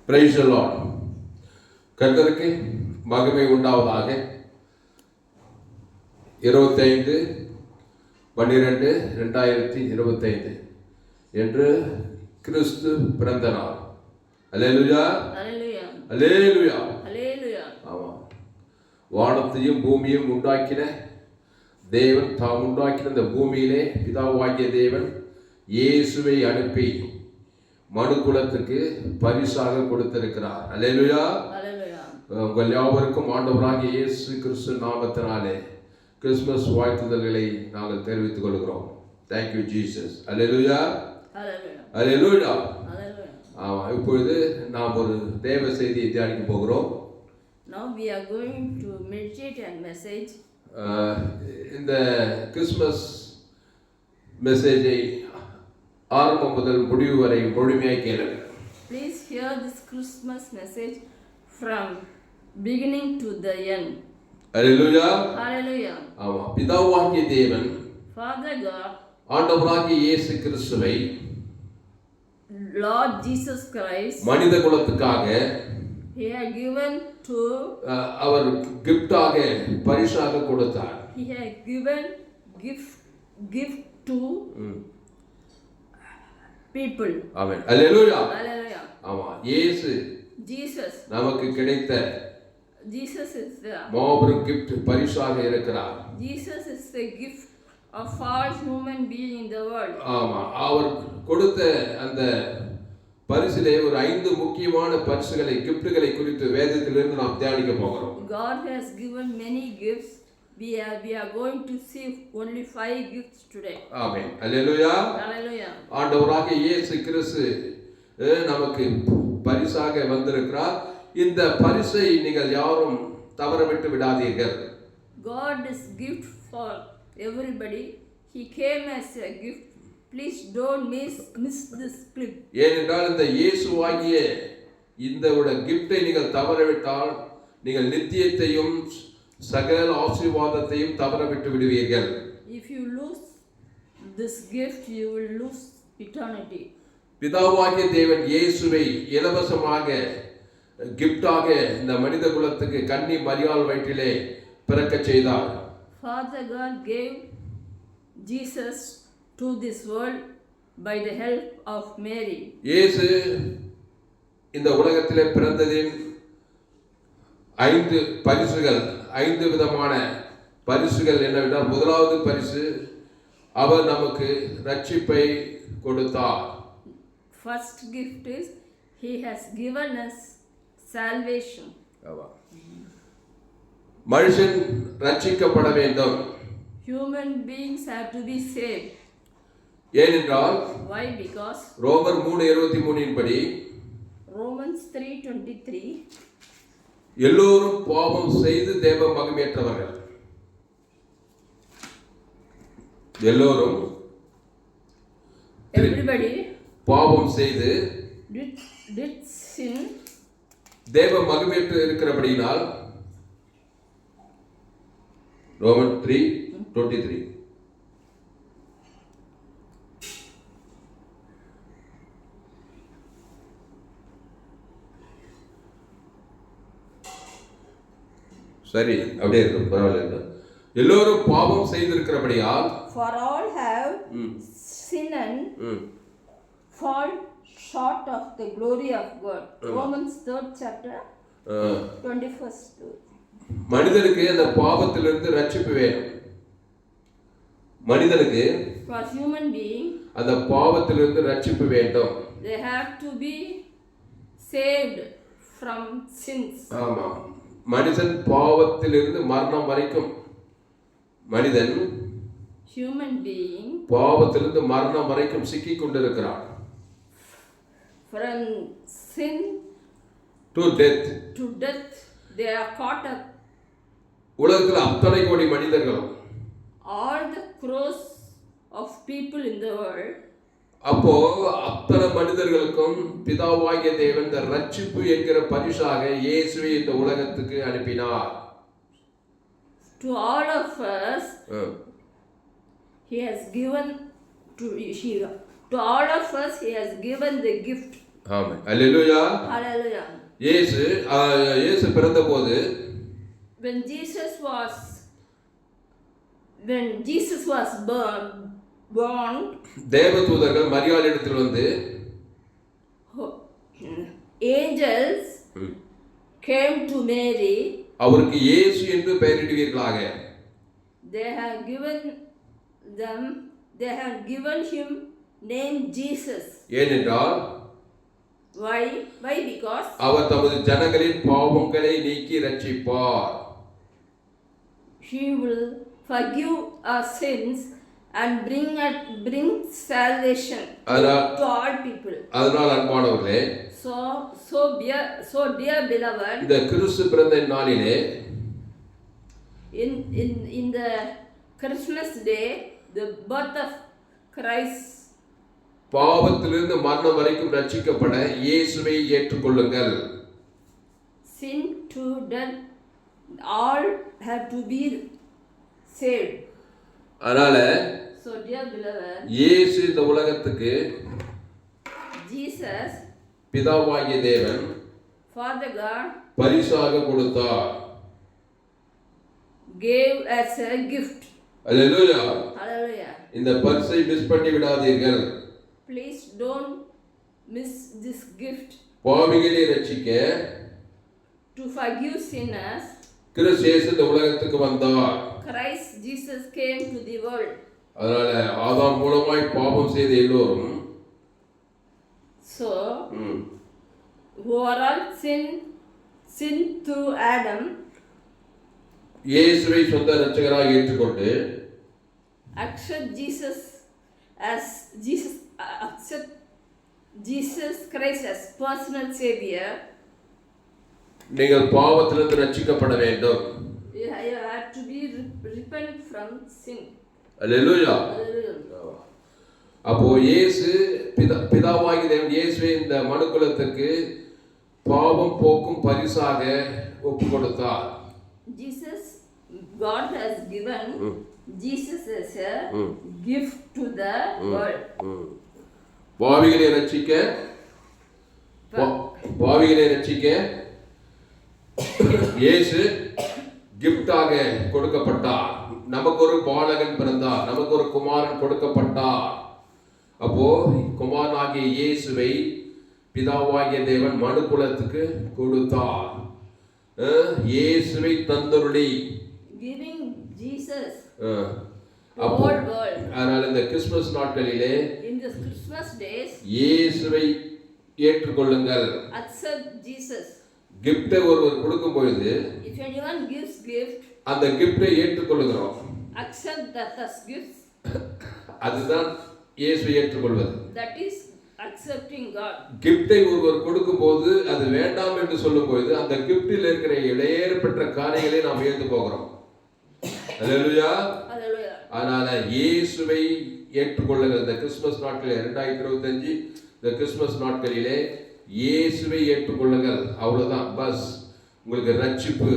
Praise the Lord. கர்த்தருக்கு மகிமை உண்டாவதாக. 25/12/2025 என்று கிறிஸ்து பிறந்த நாள். அல்லேலூயா, அல்லேலூயா, அல்லேலூயா, அல்லேலூயா. ஆமாம். வானத்தையும் பூமியும் உண்டாக்கின தேவன், தாம் உண்டாக்கின இந்த பூமியிலே பிதாவாகிய தேவன் இயேசுவை அனுப்பி மனுக்குலத்துக்கு பரிசாக கொடுத்திருக்கிறார். அல்லேலூயா, அல்லேலூயா. உங்கள் யாவருக்கும் ஆண்டவராகிய இயேசு கிறிஸ்து நாமத்தினாலே கிறிஸ்மஸ் வாழ்த்துதல்களை நாங்கள் தெரிவித்துக் கொள்கிறோம். Thank you Jesus. Hallelujah, hallelujah, hallelujah. Hallelujah. ஆமாம். இப்பொழுது நாம் ஒரு தேவ செய்தியை தியானிக்க போகிறோம். Now we are going to meditate and message. இந்த கிறிஸ்மஸ் மெசேஜை ஆரம்பம் முதல் முடிவு வரை முழுமையாக கேளுங்கள். Please hear this Christmas message from beginning to the end. Hallelujah, Hallelujah. ஆமாம். பிதாவாகிய தேவன், Father God, ஆண்டவராகிய இயேசு கிறிஸ்துவை Lord Jesus Christ, மனித குலத்துக்காக He had given to, அவர் கிஃப்டாக பரிசாக கொடுத்தார். He had given gift to people. Amen. Hallelujah, Hallelujah. ஆமாம். இயேசு Jesus, நமக்கு கிடைத்த Jesus is the மாபெரும் கிஃப்ட் பரிசாக இருக்கிறார். Jesus is the gift of all human being in the world. ஆமா. அவர் கொடுத்த அந்த பரிசிலே ஒரு 5 முக்கியமான பரிசுகளை, கிஃப்ட்களை குறித்து வேதத்திலிருந்து நாம் தியானிக்க போகிறோம். God has given many gifts. We are going to see only 5 gifts today. Amen. Hallelujah. Hallelujah. ஆண்டவராகிய இயேசு கிறிஸ்து நமக்கு பரிசாக வந்திருக்கிறார். இந்த பரிசை நீங்கள் யாரும் தவறவிட்டு விடாதீர்கள். God is gift for everybody. He came as a gift. Please don't miss this clip. ஏனென்றால் இந்த இயேசுவாகிய இந்த கிஃப்டை நீங்கள் தவறவிட்டால் நீங்கள் நித்தியத்தையும் சகல ஆசீர்வாதத்தையும் தவறவிட்டு விடுவீர்கள். If you lose this gift, you will lose eternity. பிதாவாகிய தேவன் இயேசுவை இலவசமாக கிஃப்டாக இந்த மனித குலத்துக்கு கன்னி மரியாள் வயிற்றிலே பிறக்க செய்தார். Father God gave Jesus to this world by the help of Mary. இயேசு இந்த உலகத்திலே பிறந்ததின் 5 பரிசுகள், 5 விதமான பரிசுகள் என்னவென்றால், முதலாவது பரிசு அவர் நமக்கு ரட்சிப்பை கொடுத்தார். First gift is He has given us salvation. மனுஷன் ரட்சிக்கப்பட வேண்டும். Human beings have to be saved. ஏனென்றால் Why? Because ரோமர் 3:23 படி Romans 3:23, எல்லோரும் பாவம் செய்து தேவ மகிமையற்றவர்கள். எல்லோரும், everybody பாவம் செய்து did sin, தேவ மகிமையற்று இருக்கிறபடியினால் ரோமன் 3:23. சரி, அப்படியே இருக்கும், பரவாயில்ல. எல்லோரும் பாவம் செய்திருக்கிறபடியால், for all have sinned and fall short of the glory of God. Romans 3rd chapter 21st. மனிதனுக்கு அந்த பாவத்திலிருந்து ரட்சிப்பு வேணும். மனிதனுக்கு For human being, அந்த பாவத்திலிருந்து ரட்சிப்பு வேண்டும். they have to be saved from sins. ஆமா. மனிதன் பாவத்திலிருந்து மரணம் வரைக்கும், மனிதன் Human being, பாவத்திலிருந்து மரணம் வரைக்கும் சிக்கிக் கொண்டிருக்கிறான். from sin to death, they are caught up. உலகத்தில் அத்தனை கோடி மனிதர்களும், all the crores of people in the world, அப்போ அத்தனை மனிதர்களுக்கும் பிதாவாகிய தேவன் இந்த ரட்சிப்பு என்கிற பரிசாக இயேசுவை இந்த உலகத்துக்கு அனுப்பினார். to all of us, He has given to all of us He has given the gift amen. Hallelujah. Hallelujah. இயேசு பிறந்தபோது When Jesus was born, தேவதூதர்கள் மரியாளிடத்தில் வந்து angels came to Mary. அவருக்கு இயேசு என்று பெயரிடுவீர்களாக. They have given him name Jesus. ஏனென்றால் Why? Because அவர் தமது ஜனங்களின் பாவங்களை நீக்கி ரட்சிப்பார். He will forgive our sins and bring salvation to all people. அதனால் அன்பானவர்களே, So dear beloved, இந்த கிறிஸ்து பிறந்த நாளிலே in the Christmas day, the birth of Christ, பாவத்திலிருந்து மரணம் வரைக்கும் ரட்சிக்கப்பட இயேசுவை ஏற்றுக்கொள்ளுங்கள். Sin to death, all have to be saved. அதனால So dear beloved, இயேசு இந்த உலகத்துக்கு Jesus, பிதாவாகிய தேவன் Father God, பரிசாக கொடுத்தார். gave as a gift. Hallelujah. Hallelujah. இந்த பரிசை மிஸ் பண்ணி விடாதீர்கள். Please don't miss this gift. பாவிகளை ரட்சிக்க To forgive sinners, கிறிஸ்து இயேசு இந்த உலகத்துக்கு வந்தார். Christ Jesus came to the world. அதனால ஆதாம் மூலமாய் பாவம் செய்த எல்லோரும் So who are all sin through Adam, இயேசுவை சொந்த இரட்சகராக ஏற்றுக்கொண்டு accept Jesus Christ as personal savior. நீங்கள் பாவத்திலிருந்து ரட்சிக்கப்பட வேண்டும். You have to be repent from sin. Hallelujah. Hallelujah. அப்போ இயேசு பிதாவாகிய தேவன் இயேசுவை இந்த மனுக்குலத்துக்கு பாவம் போக்கும் பரிசாக ஒப்பு கொடுத்தார். God has given Jesus as a gift to the world. பாவிகளை ரட்சிக்க இயேசு கிஃப்டாக கொடுக்கப்பட்டார். நமக்கு ஒரு பாலகன் பிறந்தார், நமக்கு ஒரு குமாரன் கொடுக்கப்பட்டார். அப்போ குமாரனாகிய இயேசுவை பிதாவாகிய தேவன் மனுக்குலத்துக்கு கொடுத்தார். இயேசுவை தந்தருளி giving Jesus அப்போ அதனால இந்த கிறிஸ்துமஸ் நாட்களிலே in the Christmas days இயேசுவை ஏற்றுக்கொள்ளுங்கள். accept Jesus. கிஃப்ட்டை ஒருவர் கொடுக்கும் பொழுது If anyone gives gift, அந்த கிஃப்ட்டை ஏற்றுக்கொள்ளுகிறோம். accept that as gifts. அதுதான் இயேசுவை ஏற்றுக்கொள்வது. That is accepting God. கிஃப்ட்டை ஒருவர் கொடுக்கும்போது அது வேண்டாம் என்று சொல்லும் பொழுது அந்த கிஃப்ட்டில் இருக்கிற இடையேறப்பட்ட காரியங்களை நாம் ஏற்று போகிறோம். அல்லேலூயா. Hallelujah. அதனால இயேசுவை ஏற்றுக்கொள்ளுங்கள். இந்த கிறிஸ்துமஸ் நாட்களில் 2025 இந்த கிறிஸ்துமஸ் நாட்களிலே இயேசுவை ஏற்றுக்கொள்ளுங்கள். அவ்வளவுதான், பஸ். உங்களுக்கு ரட்சிப்பு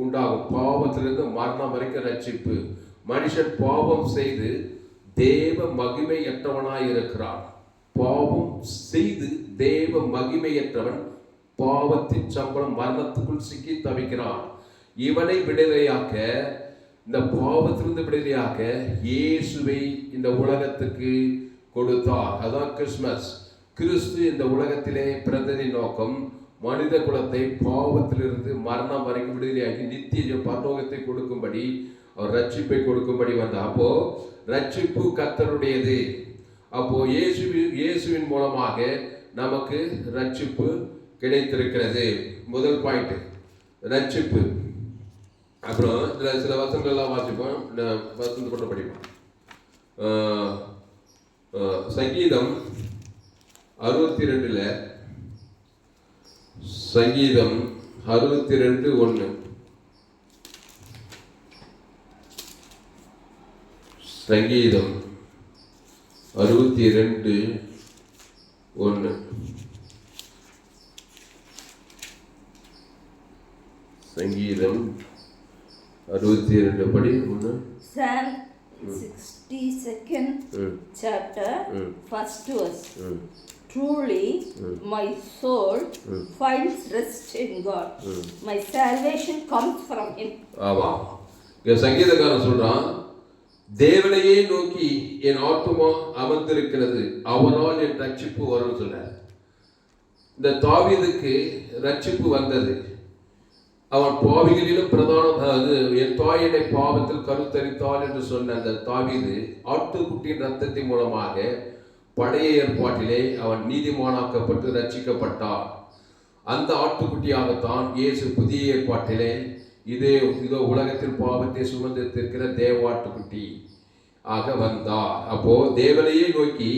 உண்டாகும். பாவத்திலிருந்து மரணம் வரைக்கும் ரட்சிப்பு. மனுஷன் பாவம் செய்து தேவ மகிமையற்றவனாய் இருக்கிறான். பாவம் செய்து தேவ மகிமையற்றவன் பாவத்தின் சம்பளம் மரணத்துக்குள் சிக்கி தவிக்கிறான். இவனை விடுதலையாக்க, இந்த பாவத்திலிருந்து விடுதலையாக்க இயேசுவை இந்த உலகத்துக்கு கொடுத்தார். அதான் கிறிஸ்மஸ். கிறிஸ்து இந்த உலகத்திலே பிறந்ததின் நோக்கம் மனித குலத்தை பாவத்திலிருந்து மரணம் வரைக்கும் விடுதலையாக்கி நித்திய பரலோகத்தை கொடுக்கும்படி, அவர் ரட்சிப்பை கொடுக்கும்படி வந்தார். அப்போ ரட்சிப்பு கர்த்தருடையது. அப்போ இயேசுவின் மூலமாக நமக்கு ரட்சிப்பு கிடைத்திருக்கிறது. முதல் பாயிண்ட் ரட்சிப்பு. அப்புறம் இதில் சில வசனங்கள்லாம் வாசிப்போம், வசனத்தை கொண்டு படிப்போம். சங்கீதம் 62 சங்கீதம் 62:1 சங்கீதம் 62:1 சங்கீதம் 62 படி 1. Psalm 62nd chapter, first verse. Truly, my soul finds rest in God. My salvation comes from Him. ஆமா, இங்க சங்கீதக்காரன் சொல்றான், தேவனையே நோக்கி என் ஆத்துமா அமர்ந்திருக்கிறது, அவரால் என் ரட்சிப்பு வரும் சொன்னார். இந்த தாவீதுக்கு ரட்சிப்பு வந்தது. அவன் பாவிகளிலும் பிரதான, என் தாய் என்னை பாவத்தில் கருத்தரித்தாள் என்று சொன்ன அந்த தாவீது ஆட்டுக்குட்டியின் ரத்தத்தின் மூலமாக பழைய ஏற்பாட்டிலே அவன் நீதிமானாக்கப்பட்டு ரட்சிக்கப்பட்டான். அந்த ஆட்டுக்குட்டியாகத்தான் இயேசு புதிய ஏற்பாட்டிலே இதோ உலகத்தின் பாவத்தை சுமந்திருக்கிற தேவாட்டுக்குட்டி ஆக வந்தார். அப்போ தேவனையே நோக்கி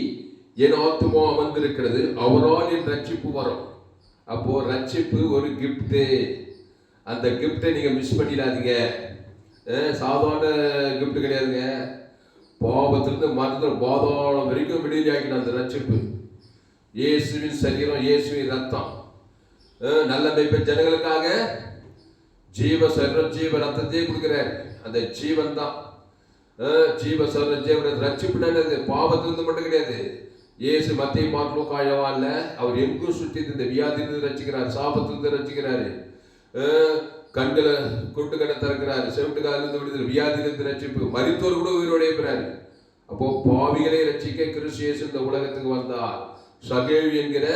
என் ஆத்துமா அமர்ந்திருக்கிறது, அவரால் என் ரட்சிப்பு வரும். அப்போ ரட்சிப்பு ஒரு கிஃப்ட். அந்த கிஃப்டை நீங்க மிஸ் பண்ணிடாதீங்க. சாதாரண கிஃப்ட் கிடையாதுங்க. பாவத்திலிருந்து மறந்து பாதாளம் வரைக்கும் விடுதலையாக்கின அந்த ரட்சிப்பு. இயேசுவின் சரீரம், இயேசுவின் ரத்தம், நல்ல மேய்ப்பன் ஜனங்களுக்காக ஜீவ சரீரம் ஜீவ ரத்தத்தையே கொடுக்கிறார். அந்த ஜீவன் தான் ஜீவ சரீரம் ஜீவ ரட்சிப்புனது. பாவத்திலிருந்து மட்டும் கிடையாது. இயேசு மத்திய மார்க்கு காயவா இல்ல, அவர் எங்கும் சுற்றி இந்த வியாதியிலிருந்து ரட்சிக்கிறார், சாபத்திலிருந்து ரட்சிக்கிறாரு, கண்களை கொட்டு கடை திறக்கிறாரு, செவிட்டு காலிலிருந்து விடுதலை, வியாதியிலிருந்து ரட்சிப்பு, மரித்தோர் கூட உயிரோடு இருக்கிறாரு. அப்போ பாவிகளை ரட்சிக்க கிறிஸ்து இயேசு இந்த உலகத்துக்கு வந்தார். சகேவி என்கிற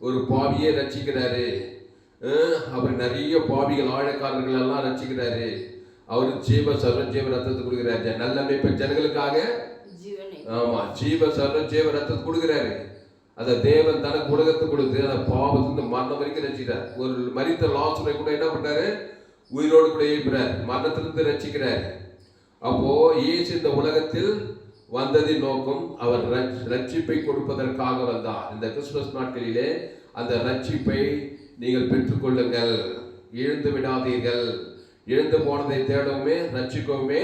ஒரு பாவியை ரட்சிக்கிறாரு. அவர் நிறைய பாவிகள் ஆழக்காரர்கள் எல்லாம் ரட்சிக்கிறாரு. அவர் ஜீவ சர்வ ஜீவ ரத்தத்தை கொடுக்கிறாரு. நல்ல மேய்ப்பன் ஜனங்களுக்காக ஆமா ஜீவ சர்வ ஜீவ ரத்தத்தை கொடுக்கிறாரு. அந்த தேவன் தனக்கு உலகத்தை கொடுத்து அந்த பாவத்திலிருந்து மரணம் வரைக்கும் ரட்சிக்கிறார். ஒரு மரித்த லாசரை கூட என்ன பண்றாரு, உயிரோடு கூட எழுப்புறார், மரணத்திலிருந்து ரட்சிக்கிறார். அப்போ இயேசு இந்த உலகத்தில் வந்ததின் நோக்கம் அவர் ரட்சிப்பை கொடுப்பதற்காக வந்தார். இந்த கிறிஸ்துமஸ் நாட்களிலே அந்த ரட்சிப்பை நீங்கள் பெற்றுக்கொள்ளுங்கள், இழந்து விடாதீர்கள். இழந்து போனதை தேடவுமே ரட்சிக்கவுமே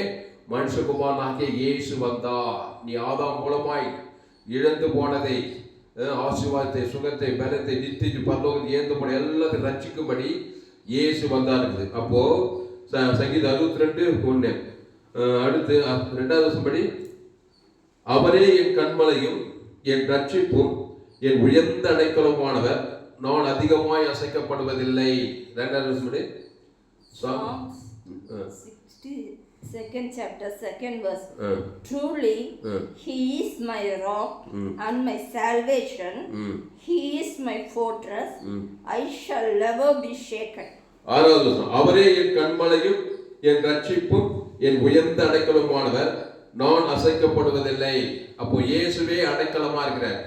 மனுஷகுமாரனாகிய இயேசு வந்தார். நீ ஆதாம் மூலமாய் இழந்து போனதை, ஆசீர்வாதத்தை, சுகத்தை, பலத்தை, நித்திய பரலோகத்தை ஏந்து போன எல்லாத்தையும் ரட்சிக்கும்படி இயேசு வந்தார். அப்போ சங்கீதம் 62:1 அடுத்து 2வது வருஷப்படி, அவரே என் கண்மலையும் என் ரட்சிப்பும் என் உயர்ந்த அடைக்கலமானவர், நான் அதிகமாய் அசைக்கப்படுவதில்லை. 2வது வருஷப்படி Second chapter, 2nd verse. Truly, He is my rock and my salvation. He is my fortress. I shall never be shaken. 6வது வசனம், அவரே என் கண்மலையும் என் ரட்சிப்பும் என் உயர்ந்த அடைக்கலமானவர், நான் அசைக்கப்படுவதில்லை. அப்போ இயேசுவே அடைக்கலமா இருக்கிறார்.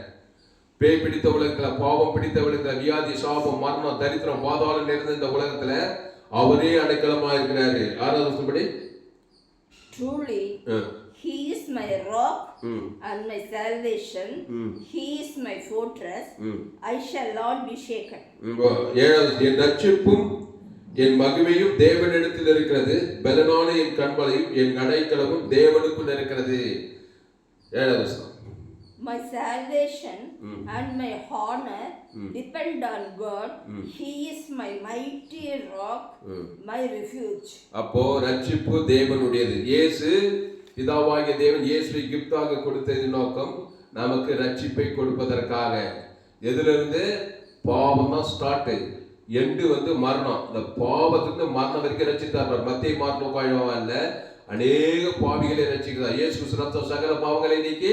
பேய் பிடித்த உலகத்துல, பாவம் பிடித்த உலகத்துல, வியாதி, சாபம், மரணம், தரித்திரம், பாதாளம் நிறைந்த இந்த உலகத்துல அவரே அடைக்கலமா இருக்கிறாரு. 6வது வசனப்படி, Truly, He is my rock and my salvation. He is my fortress. I shall not be shaken. 7வது, என் ரட்சிப்பும் என் மகிமையும் தேவனிடத்தில் இருக்கிறது, பலனான என் கண்மலையும் என் அடைக்கலமும் தேவனுக்குள் இருக்கிறது. 7வது வசனம், my salvation and my honor depend on God. He is my mighty rock, my refuge. அப்போ ரட்சிப்பு தேவனுடையது. இயேசு பிதாவாகிய தேவன் இயேசுவை கிஃப்டாக கொடுத்தது நோக்கம் நமக்கு ரட்சிப்பை கொடுப்பதற்காக. எதிலிருந்து? பாவம் தான் ஸ்டார்ட், எண்டு மரணம். இந்த பாவத்திலிருந்து மரணம் வரைக்கும் ரட்சித்தார். மத்திய மார்க்கு அல்ல, அநேக பாவிகளை ரட்சிக்கிறார். இயேசு ரத்தம் சகல பாவங்களை நீக்கி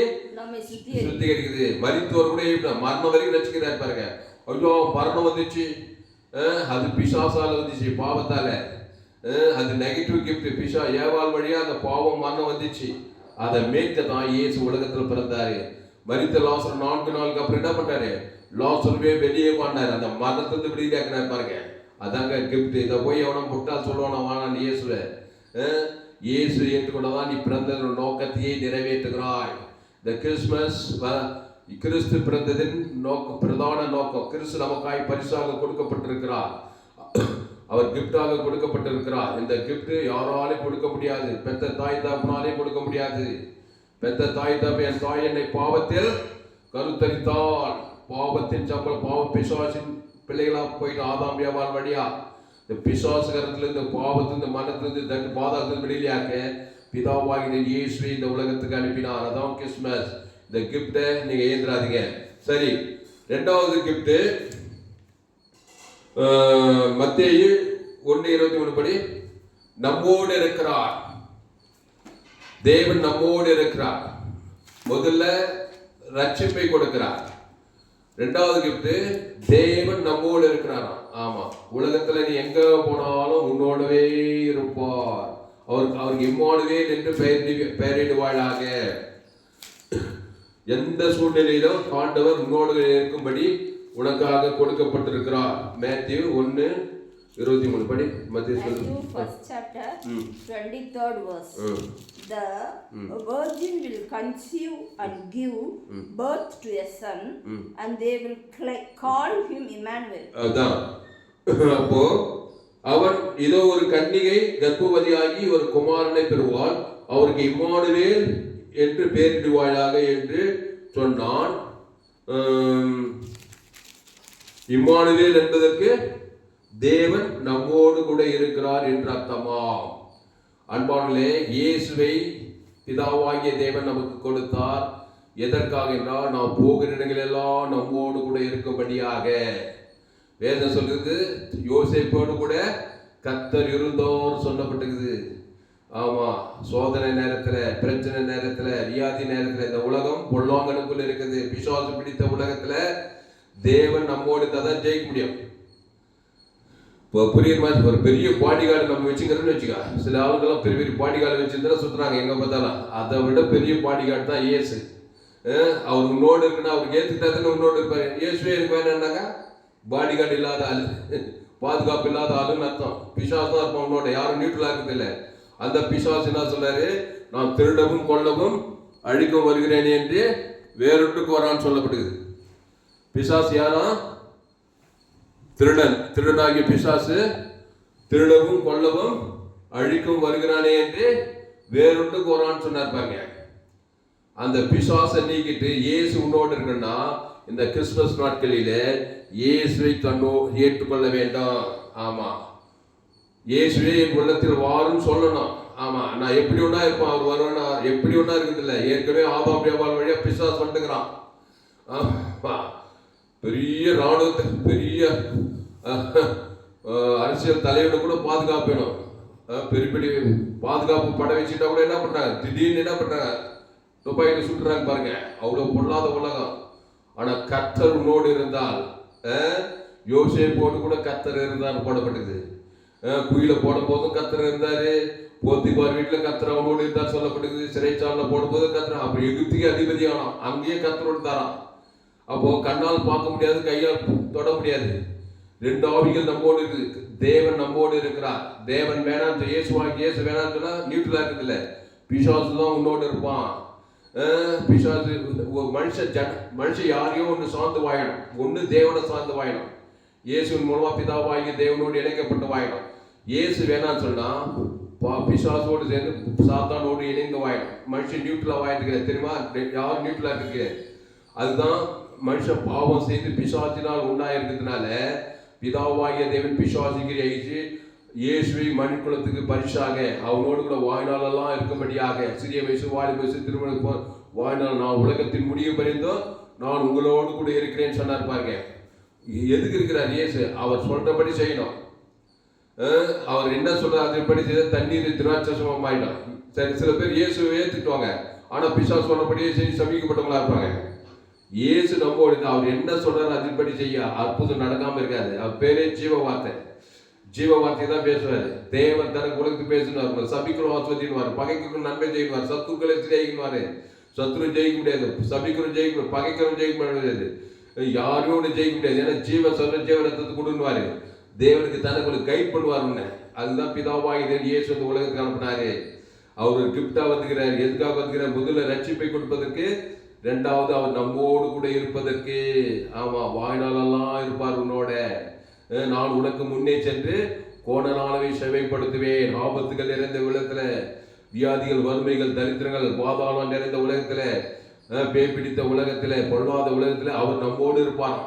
சுத்திகரிக்குது. மரித்தோர் கூட மரணம் வரைக்கும் ரட்சிக்கிறார். பாருங்க, ஐயோ மரணம் வந்துச்சு, அது பிசாசால வந்துச்சு, பாவத்தால. அது நெகட்டிவ் கிஃப்ட். பிசா ஏவாள் வழியா அந்த பாவம் மரணம் வந்துச்சு. அதை மேற்க தான் இயேசு உலகத்தில் பிறந்தாரு. மரித்த லாசர் 4 நாளுக்கு அப்புறம் என்ன பண்றாரு, லாசர்வே வெளியே பண்ணாரு, அந்த மரணத்திலிருந்து விடுதலையாக்கினார். பாருங்க, அதாங்க கிஃப்ட். இதை போய் எவனும் முட்டால் சொல்லுவானா வானான்னு இயேசுவ. இயேசு ஏற்றுக்கொண்டதான் நீ பிறந்த நோக்கத்தையே நிறைவேற்றுகிறாய். இந்த கிறிஸ்துமஸ் கிறிஸ்து பிறந்ததின் நோக்கம், பிரதான நோக்கம், கிறிஸ்து நமக்காய் பரிசாக கொடுக்கப்பட்டிருக்கிறார். அவர் கிஃப்டாக கொடுக்கப்பட்டிருக்கிறார். இந்த கிஃப்ட் யாராலையும் கொடுக்க முடியாது. பெத்த தாய் தாப்பினாலே கொடுக்க முடியாது. பெத்த தாய் தாப்ப, என் தாய் என்னை பாவத்தில் கருத்தரித்தால், பாவத்தின் சம்பளம், பாவம் பிசாசின் பிள்ளைகளா போயிட்டு ஆதாம் ஏவாள் வழியா இந்த பிசாசுகரத்திலிருந்து, பாவத்திலிருந்து, மனத்திலிருந்து, பாதாளத்திலிருந்து விடுதலையாக்க பிதாவாகிய இயேசுவை இந்த உலகத்துக்கு அனுப்பினார். அதான் கிறிஸ்துமஸ். இந்த கிஃப்டை நீங்க ஏந்திராதீங்க. சரி, இரண்டாவது கிஃப்ட் மத்தேயு 1:23 படி நம்மோடு இருக்கிறார். தேவன் நம்மோடு இருக்கிறார். முதல்ல ரட்சிப்பை கொடுக்கிறார். இரண்டாவது கிஃப்ட் தேவன் நம்மோடு இருக்கிறாராம். ஆமா, உலகத்துல நீ எங்க போனாலும் உன்னோடவே இருப்பார். அவருக்கு இம்மானுவேல் என்று பெயரிடுவாளாக. எந்த சூழ்நிலையிலும் ஆண்டவர் உன்னோடு இருக்கும்படி உனக்காக கொடுக்கப்பட்டிருக்கிறார். மேத்யூ 1:23 படி. Matthew 1st chapter 23rd verse. The virgin will conceive and give birth to a son and they will call him Emmanuel. அதான். அப்போ அவன் இதோ ஒரு கன்னிகை கர்ப்பவதியாகி ஒரு குமாரனை பெறுவாள், அவருக்கு இம்மானுவேல் என்று பெயரிடுவாளாக என்று சொன்னான். இம்மானுவேல் என்பதற்கு தேவன் நம்மோடு கூட இருக்கிறார் என்று அர்த்தமாம். அன்பானவர்களே, இயேசுவை பிதாவாகிய தேவன் நமக்கு கொடுத்தார். எதற்காக என்றால் நாம் போகிற இடங்களெல்லாம் நம்மோடு கூட இருக்கும்படியாக. வேதம் சொல்றது யோசேப்போடு கூட கர்த்தர் இருந்தோர் சொல்லப்பட்டிருக்குது. ஆமா, சோதனை நேரத்துல, பிரச்சனை நேரத்துல, வியாதி நேரத்துல, இந்த உலகம் பொல்லாங்கனுக்குள்ள இருக்குது. பிசாசு பிடித்த உலகத்துல தேவன் நம்மோடு தான் ஜெயிக்க முடியும். இப்போ புரியுற மாதிரி ஒரு பெரிய பாடிகார்டு நம்ம வச்சுக்கிறோன்னு வச்சுக்கா. சில ஆளுங்கெல்லாம் பெரிய பெரிய பாடிகார்டு வச்சுருந்தா சுற்றுறாங்க எங்கே பார்த்தாலும். அதை விட பெரிய பாடிகார்டு தான் இயேசு. அவர் உன்னோடு இருக்குன்னா அவருக்கு ஏற்றுக்கிட்டாதுன்னு உன்னோடு இருப்பார். இயேசுவே எனக்கு வேணும்னாக்கா பாடிகார்டு இல்லாத ஆள், பாதுகாப்பு இல்லாத ஆளுன்னு அர்த்தம். பிசாசு தான் இருப்பான் உன்னோட, யாரும் நியூட்ரலாக இருக்குது இல்லை. அந்த பிசாசு என்ன சொல்றாரு, நான் திருடவும் கொல்லவும் அழிக்கவும் வருகிறேன் என்று வேறொன்றுக்கு வரான்னு சொல்லப்படுகிறது. பிசாசு யாரா? திருடன். திருடனாகிய பிசாசு திருடவும் கொல்லவும் அழிக்கவும் வருகிறானே என்று வேறொன்றுக்கு வரான்னு சொன்னார் பாருங்க. அந்த பிசாசை நீக்கிட்டு இயேசு உன்னோடு இருக்குன்னா இந்த கிறிஸ்துமஸ் நாட்களில இயேசுவை ஏற்றுக்கொள்ள வேண்டாம். ஆமா, இயேசுவே என் உள்ளத்தில் வாரும் சொல்லணும். ஆமா, நான் எப்படி ஒன்னா இருப்பேன், அவர் வருவேன்னா எப்படி ஒன்னா இருக்குது இல்லை. ஏற்கனவே ஆதாம் ஏவாள் வழியா பிசாசு வந்துக்கிறான். பெரிய ராணுவத்தை, பெரிய அரசியல் தலைவனை கூட பாதுகாப்பு வேணும். பெரிய பெரிய பாதுகாப்பு படம் வச்சுட்டா கூட என்ன பண்றாங்க, திடீர்னு என்ன பண்றாங்க, துப்பாக்கிட்டு சுட்டுறாங்க பாருங்க. அவ்வளவு பொல்லாத உலகம். ஆனா கர்த்தர் உன்னோடு இருந்தால், யோசேப்போடு கூட கர்த்தர் இருந்தார் போடப்பட்டது. குயில போடும் போதும் கர்த்தர் இருந்தாரு. போத்திபார் வீட்டுல கர்த்தர் அவனோடு இருந்தார் சொல்லப்படுது. சிறைச்சாலைல போடும்போது கர்த்தர், அப்ப எகிப்துக்கு அதிபதி ஆனான், அங்கேயே கர்த்தரோடு தாரான். அப்போ கண்ணால் பார்க்க முடியாது, கையால் தொட முடியாது. ரெண்டு ஆவிகள் நம்மோடு இருக்கு. தேவன் நம்மோடு இருக்கிறார். தேவன் வேணாம், இயேசு வேணாம்னு சொன்னா நியூட்ரலா இருக்குது இல்ல. பிசாசு தான் உன்னோடு இருப்பான். பிசாசு மனுஷன் யாரையும் ஒன்று சார்ந்து வாயணும். ஒன்று தேவனை சார்ந்து வாயணும். இயேசுவின் மூலமா பிதாவாகிய தேவனோடு இணைக்கப்பட்டு வாயணும். இயேசு வேணான்னு சொன்னா பிசாசோடு சேர்ந்து சாத்தானோடு இணைந்து வாயணும். மனுஷன் நியூட்ரலா வாயிட்டு தெரியுமா? யாரும் நியூட்ரலா இருக்கு. அதுதான் மனுஷன் பாவம் செய்து பிசாசினால் உண்டாயிருக்கிறதுனால பிதாவாகிய தேவன் பிசாசுக்கு ஆயிடுச்சு. இயேசுவை மனுக்குலத்துக்கு பரிசாக அவனோடு கூட வாழ்நாளெல்லாம் இருக்கும்படியாக, சிறிய வயசு வாலி வயசு திருமணம் வாழ்நாள் நான் உலகத்தின் முடிவு பறிந்தோம் நான் உங்களோடு கூட இருக்கிறேன்னு சொன்னார் பாருங்க. எதுக்கு இருக்கிறார் இயேசு? அவர் சொல்றபடி செய்யணும். அவர் என்ன சொல்றாரு அதன்படி செய்த தண்ணீர் திராட்சசமம் ஆயிடும். சரி, சில பேர் இயேசுவை ஏத்துக்குவாங்க, ஆனா பிசாசு சொன்னபடியே செய்து சமீபப்பட்டவங்களா இருப்பாங்க. இயேசு நம்மோடு, அவர் என்ன சொல்றாரு அதன்படி செய்ய அற்புதம் நடக்காம இருக்காது. அவர் பேரே ஜீவ வார்த்தை. ஜீவ வார்த்தை தான் பேசுவாரு. தேவன் தனக்கு உலகத்துக்கு பேசுனார். சபிக்கணும் ஆஸ்வதினுவார், பகைக்கணும் நன்மை செய்வார், சத்துக்களை ஜெயிக்கணுவாரு. சத்துரு ஜெயிக்க முடியாது, சபிக்கணும் ஜெயிக்க முடியாது, பகைக்கணும் ஜெயிக்க முடியாது, யாரையும் ஜெயிக்க முடியாது. ஏன்னா ஜீவ சொல்ற ஜீவ ரத்தத்தை கொடுன்னுவாரு. தேவனுக்கு தனக்கு கைட் பண்ணுவார். அதுதான் பிதாவாகி இயேசு அந்த உலகத்துக்கு அனுப்பினாரு. அவர் ஒரு கிஃப்டா வந்துக்கிறார். எதுக்காக வந்துக்கிறார்? முதல்ல ரட்சிப்பை கொடுப்பதற்கு, ரெண்டாவது அவர் நம்மோடு கூட இருப்பதற்கு. ஆமா, வாழ்நாளெல்லாம் இருப்பார் உன்னோட. நான் உனக்கு முன்னே சென்று கோணலானவை செவைப்படுத்துவேன். ஆபத்துகள் நிறைந்த உலகத்துல, வியாதிகள், வறுமைகள், தரித்திரங்கள், பாதாளம் நிறைந்த உலகத்துல, பேய் பிடித்த உலகத்துல, பொல்லாத உலகத்துல அவர் நம்மோடு இருப்பார்.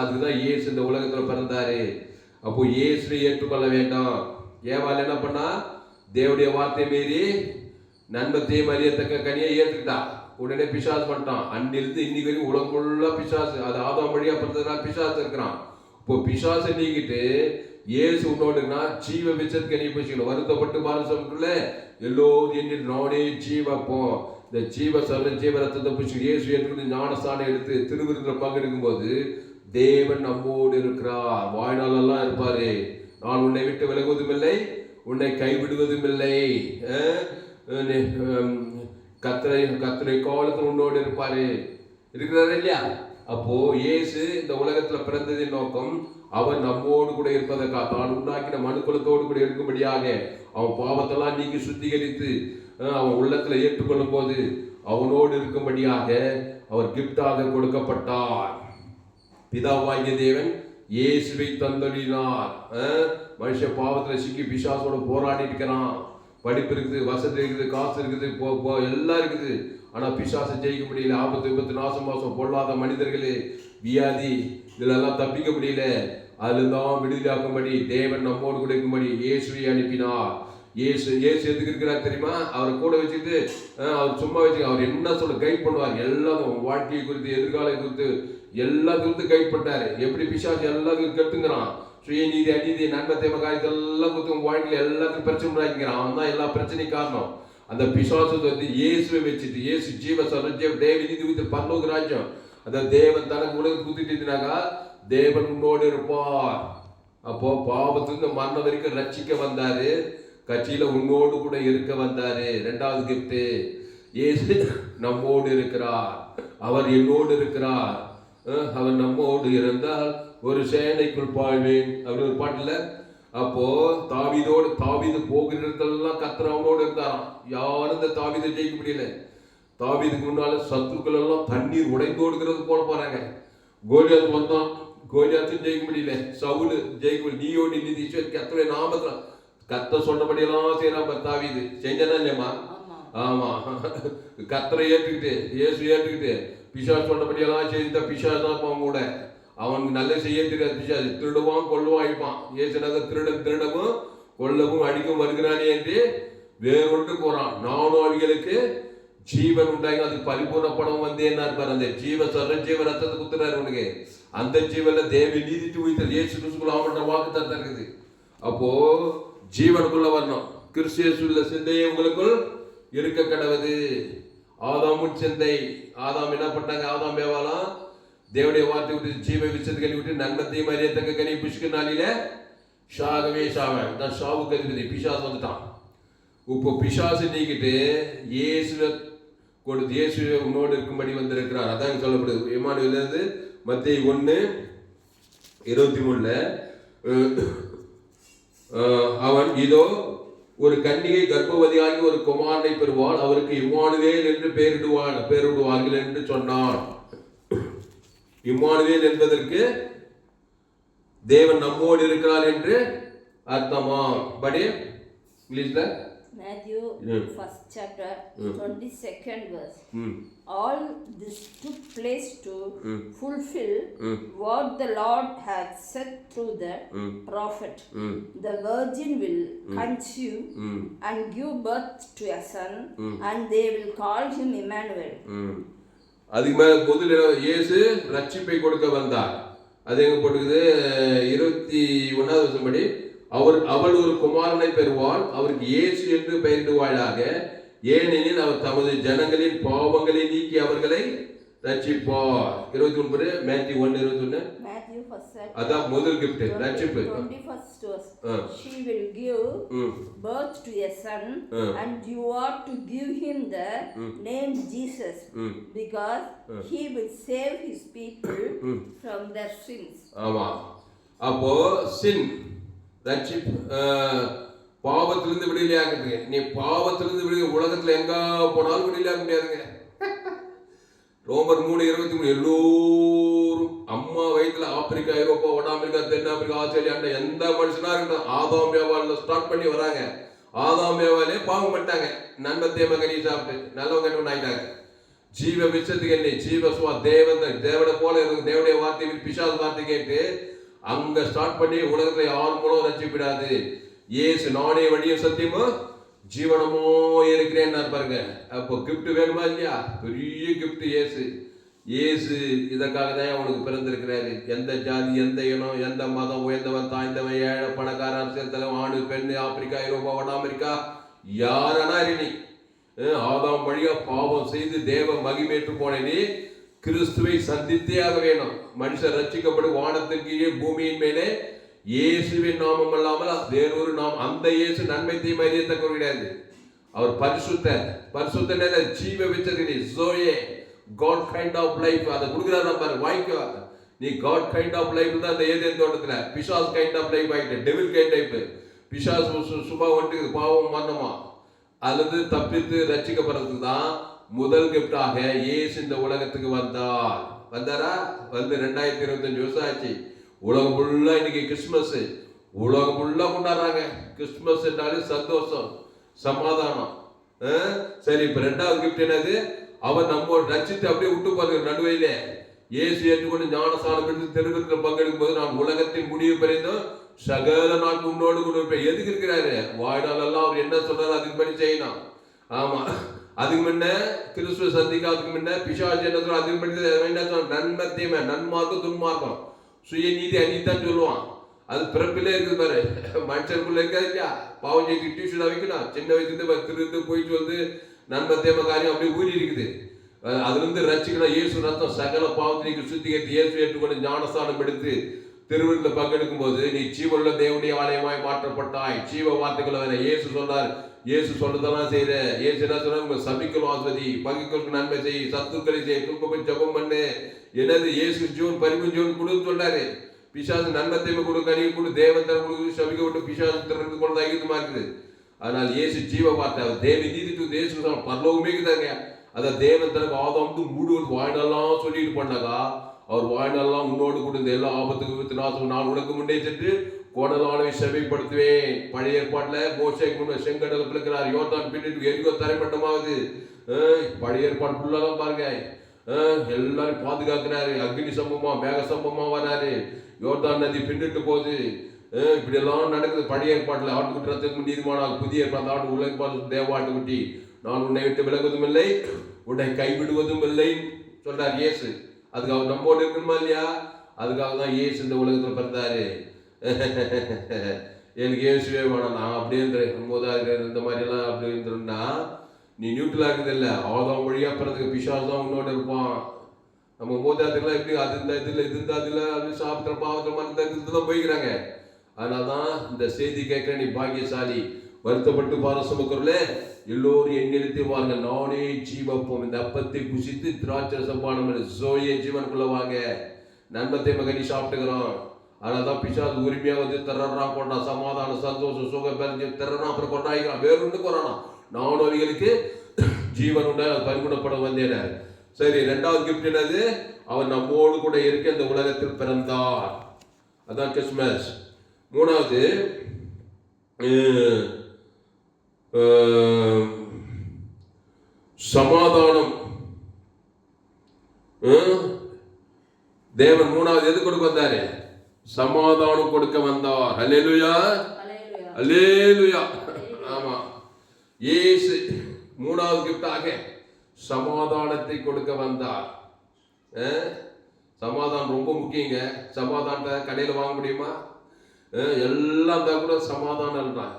அதுக்குதான் இயேசு இந்த உலகத்துல பிறந்தாரு. அப்போ இயேசுவை ஏற்றுக்கொள்ள வேண்டாம். ஏவாள் என்ன பண்ணா? தேவனுடைய வார்த்தை மீறி நன்மத்தையும் அறியத்தக்க கனியை ஏற்றுக்கிட்டா. உடனே பிசாசு பண்ணிட்டான். அன்னிலிருந்து இன்னைக்கு வரைக்கும் உலகம் ஃபுல்லா பிசாசு, அது ஆதாம் வழியா பிறந்ததுனால பிசாசு இருக்கிறான். இப்போ பிசாசை நீக்கிட்டு இயேசு உன்னோடுனா ஜீவ விசத்துக்கு நீ போச்சுக்கணும். வருத்தப்பட்டு பாரசம்ல எல்லோரும் எண்ணிட்டு நானே ஜீவப்போ இந்த ஜீவ சர்வ ஜீவ ரத்தத்தை பிடிச்சி இயேசு ஏற்றுக்கிட்டு ஞானஸ்தானம் எடுத்து திருவிருந்தில் பங்கெடுக்கும் போது தேவன் நம்மோடு இருக்கிறார். வாழ்நாளெல்லாம் இருப்பாரு. நான் உன்னை விட்டு விலகுவதும் இல்லை, உன்னை கைவிடுவதும் இல்லை, கத்தரை காலத்தில் உன்னோடு இருப்பாரு, இருக்கிறாரு இல்லையா? அப்போ இயேசு இந்த உலகத்துல பிறந்ததின் நோக்கம் அவன் நம்மோடு கூட இருப்பதற்காக, தான் உண்டாக்கின மனுக்குலத்தோடு கூட இருக்கும்படியாக, அவன் பாவத்தெல்லாம் நீக்கி சுத்திகரித்து அவன் உள்ளத்துல ஏற்றுக்கொள்ளும் போது அவனோடு இருக்கும்படியாக அவர் கிஃப்டாக கொடுக்கப்பட்டார். பிதாவாகிய தேவன் இயேசுவை தந்தளினார். மனுஷ பாவத்துல சிக்கி பிசாசோட போராடிட்டு இருக்கிறான். படிப்பு இருக்குது, வசதி இருக்குது, காசு இருக்குது, எல்லாம் இருக்குது. ஆனா பிசாசை ஜெயிக்க முடியல. ஆபத்து விபத்து நாசம் மாசம் பொல்லாத மனிதர்களே, வியாதி, இதெல்லாம் தப்பிக்க முடியல. அதுதான் விடுதலாக்கும்படி தேவன் நம்மோடு கூட இருக்கும்படி இயேசுவை அனுப்பினார். இயேசு எதுக்கு இருக்கிறார் தெரியுமா? அவரை கூட வச்சுட்டு அவர் சும்மா வச்சு அவர் என்ன சொல்ல கைட் பண்ணுவார். எல்லாரும் வாழ்க்கையை குறித்து, எதிர்காலம் குறித்து எல்லாத்துக்கும் கைட் பண்ணாரு. எப்படி பிசாசு எல்லாத்துக்கும் கெட்டுங்கிறான், சுயநீதி, அநீதி, நன்மை, தேவை காரியத்தெல்லாம் கொடுத்து வாழ்க்கையில எல்லாத்துக்கும் பிரச்சனை உண்டாக்கிறான். அவன் தான் எல்லா பிரச்சனையும் காரணம். அந்த பிசாசு வந்து இயேசுவை வச்சுட்டு, இயேசு ஜீவ சரஜீவ தேவ நீதி குறித்து பரலோக ராஜ்யம், அந்த தேவன் தனக்கு உலகம் குத்திட்டாக்கா தேவன் உன்னோடு இருப்பார். அப்போ பாவத்திலிருந்து மரணம் வரைக்கும் ரட்சிக்க வந்தாரு, கட்சியில உன்னோடு கூட இருக்க வந்தாரு. ரெண்டாவது கிஃப்ட், இயேசு நம்மோடு இருக்கிறார், அவர் என்னோடு இருக்கிறார். அவர் நம்மோடு இருந்தால் ஒரு சேனைக்குள் பாழ்வேன் அப்படின்னு ஒரு பாட்டுல. அப்போ தாவீது போகிற இடத்துலாம் கர்த்தர் அவனோடு இருந்தாராம். யாரும் இந்த தாவீதை ஜெயிக்க முடியல. தாவீதுக்கு முன்னால சத்துருக்கள் எல்லாம் தண்ணீர் உடைந்து ஓடுகிறது போல போறாங்க. கோலியாத் வந்தான், கோலியாத்தும் ஜெயிக்க முடியல. சவுல் ஜெயிக்க முடியல. நீயோடி நிதி கர்த்தருடைய நாமத்துல கர்த்தர் சொன்னபடியெல்லாம் செய்யறான் தாவீது. செஞ்சனா இல்லையம்மா? ஆமா. கர்த்தரை ஏற்றுக்கிட்டு, இயேசு ஏற்றுக்கிட்டு, பிசாசு சொன்னபடியெல்லாம் செய்த பிசாசு தான் இருப்பான் கூட. அவனுக்கு நல்ல செய்ய தெரியாது. பிசாசு திருடுவான், கொள்ளுவான், அழிப்பான். இயேசுனாக திருடவும் கொல்லவும் அடிக்கும் வருகிறானே என்று வேறொன்று போறான். நானும் அடிகளுக்கு ஜீவன் உண்டாகி அதுக்கு பரிபூர்ண படம் வந்து என்ன இருப்பார்? அந்த ஜீவ ஜீவ ரத்தத்தை குத்துறாரு உனக்கு. அந்த ஜீவன்ல தேவ நீதி தூய்த்தல் இயேசு கிறிஸ்துக்குள்ள அவனோட வாக்கு தத்தம் இருக்குது. அப்போ ஜீவனுக்குள்ள வரணும். கிறிஸ்தியேசுள்ள சிந்தையே உங்களுக்குள் இருக்க கடவுது. ஆதாமும் சிந்தை, ஆதாம் என்ன பண்ணாங்க? ஆதாம் ஏவாலாம் தேவனுடைய வார்த்தை விட்டு ஜீவ விசத்து கனி விட்டு நன்மத்தையும் அறியத்தக்க கனி புஷ்க நாளில ஷாகவே ஷாவன் தான் ஷாவுக்கு அதிபதி பிசாசு வந்துட்டான். இப்போ பிசாசு நீக்கிட்டு இயேசுவை கொடுத்து இயேசுவை உன்னோடு இருக்கும்படி வந்திருக்கிறார். அதான் சொல்லப்படுது. இம்மானுவேலிருந்து மத்தேயு 1:23 அவன் இதோ ஒரு கன்னிகை கர்ப்பவதியாகி ஒரு குமாரனை பெறுவாள், அவருக்கு இம்மானுவேல் என்று பெயரிடுவார்கள் என்று சொன்னான். இம்மானுவேல் என்பதற்கு தேவன் நம்மோடு இருக்கிறார் என்று அர்த்தமா? படி இங்கிலீஷ்ல Matthew 1st chapter 22nd verse. All this took place to fulfill what the Lord had said through the prophet. The virgin will conceive and give birth to a son, and they will call him Emmanuel. அதுக்கு மேல முதல்ல இயேசு ரட்சிப்பை கொடுக்க வந்தார். அது எங்க போட்டுக்குது? 21வது வருஷம் படி அவள் ஒரு குமாரனை பெறுவாள், அவருக்கு இயேசு என்று பெயரிடுவாளாக, ஏனெனில் அவர் தமது ஜனங்களின் பாவங்களை நீக்கி அவர்களை ரட்சிப்பார். 21 மேத்யூ 1:21 அதான் முதல் கிஃப்ட் ரட்சிப்பு. 21st verse. She will give birth to a son, and you ought to give him the name Jesus, because he will save his people from their sins. ஆமா. அப்போ sin ரட்சிப்பு, பாவத்திலிருந்து விடுதலையாக்குது. நீ பாவத்திலிருந்து விடுதலை உலகத்துல எங்க போனாலும் விடுதலையாக்க முடியாதுங்க. ரோமர் 3:23 எல்லோரும் அம்மா வயிற்றுல ஆப்பிரிக்கா, ஐரோப்பா, வட அமெரிக்கா, தென் ஆப்பிரிக்கா, ஆஸ்திரேலியா எந்த மனுஷனா இருக்கட்டும் ஆதாம் ஏவாள்ல ஸ்டார்ட் பண்ணி வராங்க. ஆதாம் ஏவாளே பாவம் பண்ணிட்டாங்க. நன்மத்தை மகனி சாப்பிட்டு நல்லவங்க ஆயிட்டாங்க. ஜீவ விசத்துக்கு என்ன ஜீவசுவா தேவனை போல இருக்கு. தேவனுடைய வார்த்தை பிசாசு வார்த்தை கேட்டு அங்க ஸ்டார்ட் பண்ணி உலகத்துல யாரும் மூலம் ரட்சிப்பிடாது. இயேசு நானே வழியும் சத்தியமும் ஜீவனமோ இருக்கிறேன்னு பாருங்க. அப்போ கிஃப்ட் வேணுமா இல்லையா? பெரிய கிஃப்ட் இயேசு. இயேசு இதற்காக தான் அவனுக்கு பிறந்திருக்கிறாரு. எந்த ஜாதி, எந்த இனம், எந்த மதம், உயர்ந்தவன் தாய்ந்தவன், ஏழை பணக்காரன், அரசியல் தலைவன், ஆணு பெண்ணு, ஆப்பிரிக்கா, ஐரோப்பா, வட அமெரிக்கா, யாரனா நீ ஆதாம் வழியா பாவம் செய்து தேவ மகிமேற்று போன நீ கிறிஸ்துவை சந்தித்தே ஆக வேணும். மனுஷன் ரட்சிக்கப்படும் வானத்திற்கு கீழே பூமியின் மேலே இயேசுவின் நாமம் அல்லாமல் வேறொரு நாம். அந்த இயேசு நன்மை தீமை அறியத்தக்க கிடையாது. அவர் பரிசுத்தர். பரிசுத்தர் ஜீவ விச்சதினி zoe God kind of life அதை கொடுக்குறாரு. நம்ம வாய்க்கோ நீ காட் கைண்ட் ஆஃப் லைஃப் தான் அந்த ஏதேன் தோட்டத்துல. பிசாஸ் கைண்ட் ஆஃப் லைஃப் ஆகிட்டு டெவில் கைண்ட் டைப். பிசாஸ் சுபா வந்துட்டு பாவம் மரணமா அல்லது தப்பித்து ரட்சிக்கப்படுறதுக்கு தான் முதல் கிஃப்டாக இயேசு இந்த உலகத்துக்கு வந்தார். வந்தாரா? வந்து 2025 வருஷம் ஆச்சு. உலகம் ஃபுல்லா இன்னைக்கு கிறிஸ்துமஸ், உலகம் ஃபுல்லா கொண்டாடுறாங்க. கிறிஸ்துமஸ் என்றாலே சந்தோஷம், சமாதானம். சரி, இப்ப 2வது கிஃப்ட் என்னது? அவர் நம்ம ரட்சித்து அப்படியே விட்டு பாருங்க. நடுவையிலே இயேசு ஏற்றுக்கொண்டு ஞானஸ்நானம் எடுத்து தெருவிற்கு பங்கெடுக்கும் போது நான் உலகத்தின் முடிவு பெரிந்தும் சகல நாட்டு உன்னோடு கூட இருப்பேன். எதுக்கு இருக்கிறாரு? வாழ்நாள் எல்லாம் அவர் என்ன சொல்றாரு அதுக்குபடி செய்யணும். ஆமா, அதுக்கு முன்ன கிறிஸ்துவ சந்திக்காதுக்கு முன்ன பிசாசு என்ன சொல்ற அதுக்குபடி என்ன சொல்ற? நன்மை தீமை, நன்மார்க்கம் துன்மார்க்கம், சுயநீதி அநீதிதான் சொல்லுவான். அது பிறப்பிலே இருக்குது பாரு. மனுஷனுக்குள்ள இருக்காது இல்லையா? பாவம் செய்து டியூஷன் வைக்கணும். சின்ன வயசுல திரு போயிட்டு வந்து நன்மை தேம காரியம் அப்படியே ஊறி இருக்குது. அதுல இருந்து ரட்சிக்கணும். இயேசு ரத்தம் சகல பாவத்திற்கு சுத்திகரித்து இயேசு ஏற்றுக்கொண்டு ஞானஸ்தானம் எடுத்து திருவிழா பங்கெடுக்கும் போது நீ ஜீவனுள்ள தேவனுடைய ஆலயமாய் மாற்றப்பட்டாய். ஜீவ வார்த்தைகளை வேற இயேசு சொன்னார். இயேசு சொல்றதெல்லாம் செய்யற. இயேசு என்ன சொன்னார்? உங்க சபிக்கலும் ஆஸ்வதி, பகைகளுக்கு நன்மை செய், சத்துக்களை செய், துன்பம் ஜபம் பண்ணு. என்னது? இயேசு ஜீவன் பரிபூர்ண ஜீவன் கொடுன்னு சொல்றாரு. பிசாசு நன்மை தீமை கொடு, கனியை கொடு, தேவன் தரம் கொடு, சபிக்க விட்டு பிசாசு திறந்து கொண்டு ஐக்கியமா இருக்குது. அதனால் இயேசு ஜீவ வார்த்தை, அவர் தேவ நீதி இயேசு பரலோகமே இருக்குதாங்க. அதை தேவன் தனக்கு ஆதாம் மூடுவது வாழ்நாளெல்லாம் சொல்லிட்டு பண்ணாக்கா அவர் வாழ்நாளெல்லாம் உன்னோடு கொடுத்த எல்லா ஆபத்துக்கு விபத்து நாசம் நான் உனக்கு முன்னே சென்று கோணலானவை செவைப்படுத்துவேன். பழைய ஏற்பாட்டில் மோசேக்கு முன்ன செங்கடலை பிளக்கிறார். யோர்தான் பின்னிட்டு எரிகோ தரைமட்டமாகுது. பழைய ஏற்பாடு ஃபுல்லாதான் பாருங்க. எல்லாரும் பாதுகாக்கிறாரு. அக்னி சம்பவமா மேக சம்பவமா வராரு. யோர்தான் நதி பின்னிட்டு போகுது. இப்படி எல்லாம் நடக்குது. பழைய ஏற்பாட்டில் ஆட்டுக்குட்டி ரத்தத்துக்கு நீதிமானாக, புதிய ஏற்பாடு ஆட்டு உலக தேவாட்டுக்குட்டி நான் உன்னை விட்டு விலகுவதும் இல்லை, உன்னை கைவிடுவதும் இல்லை சொல்றார் இயேசு. அதுக்கு அவர் நம்மோடு இருக்கணுமா இல்லையா? அதுக்காக தான் இயேசு இந்த உலகத்தில் பிறந்தாரு. எனக்கு இயேசுவே வேணாம், நான் அப்படியே மூதாதையர் இந்த மாதிரி எல்லாம் அப்படி இருந்தோம்னா நீ நியூட்ரலா இருக்குது இல்லை. ஆதாம் வழியா பிறகு பிசாசு தான் உன்னோட இருப்பான். நம்ம மூதாதையர்லாம் எப்படி அது இந்த இதில் இது இந்த அதில் அப்படி சாப்பிட்ற பாவத்தில் மற்ற இதுதான் போய்க்கிறாங்க. அதனால தான் இந்த செய்தி கேட்குற நீ பாக்கியசாலி. வருத்தப்பட்டு பார சுமக்கிறே எல்லோரும் எண்ணிலித்து வாங்க, நானே ஜீவப்போம். இந்த அப்பத்தை புசித்து திராட்சை சம்பானம் ஜோயே ஜீவனுக்குள்ள வாங்க. நன்மத்தை மகனி சாப்பிட்டுக்கிறோம். அதனால தான் பிசாசு உரிமையாக வந்து திறறான் கொண்டான். சமாதானம் சந்தோஷம் சுகம் பெறஞ்சு திறறான். அப்புறம் கொண்டாடிக்கிறான். வேற ஒன்று கொறானா நானும் அவர்களுக்கு ஜீவன் உண்ட பரிகுணப்பட வந்தேன். சரி, 2வது கிஃப்ட் என்னது? அவர் நம்மோடு கூட இருக்க இந்த உலகத்தில் பிறந்தார். அதான் கிறிஸ்மஸ். 3வது சமாதானம். தேவன் 3வது எது கொடுக்க வந்தாரு? சமாதானம் கொடுக்க வந்தார். அல்லேலூயா, அல்லேலூயா. ஆமா, இயேசு 3வது கிஃப்டாக சமாதானத்தை கொடுக்க வந்தார். சமாதானம் ரொம்ப முக்கியங்க. சமாதானத்தை கடையில் வாங்க முடியுமா? எல்லாம் தான் கூட சமாதானம் தான்.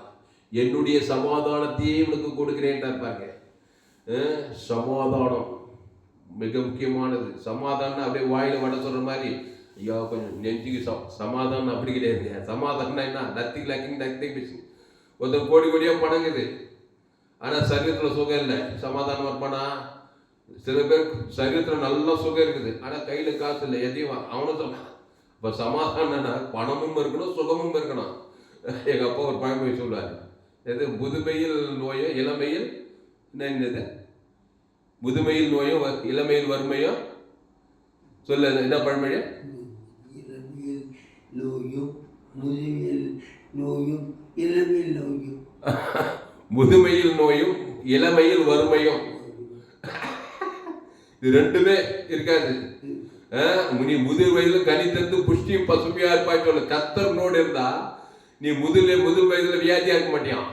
என்னுடைய சமாதானத்தையே இவனுக்கு கொடுக்கிறேன் இருப்பாங்க. சமாதானம் மிக முக்கியமானது. சமாதானம் அப்படியே வாயில வட சொல்ற மாதிரி ஐயா கொஞ்சம் நெஞ்சுக்கு சமாதானம் அப்படி கிடையாது. சமாதானம் என்ன? Nothing lacking nothing missing. ஒருத்தர் கோடி கோடியா பணங்குது, ஆனா சரீரத்துல சுகம் இல்லை. சமாதானம் இருப்பானா? சில பேர் சரீரத்துல நல்ல சுகம் இருக்குது, ஆனா கையில காசு இல்லை. எதையும் அவனும் சொன்னான். இப்ப சமாதானம்னா பணமும் இருக்கணும், சுகமும் இருக்கணும். எங்க அப்பா ஒரு பழமொழி சொல்லுவாரு. எது? முதுமையில் நோயும் இளமையில் என்னது? முதுமையில் நோயும் இளமையில் வறுமையும் சொல்ல. என்ன பழமொழி? முதுமையில் நோயும் இளமையில் வறுமையும். இது ரெண்டுமே இருக்காது. நீ முதிர் வயதுல கனி தந்து புஷ்டியும் பசுமையா இருப்பாய் சொல்ல. கர்த்தர் நோடு இருந்தா நீ முதல் வயதுல வியாதியா இருக்க மாட்டியான்.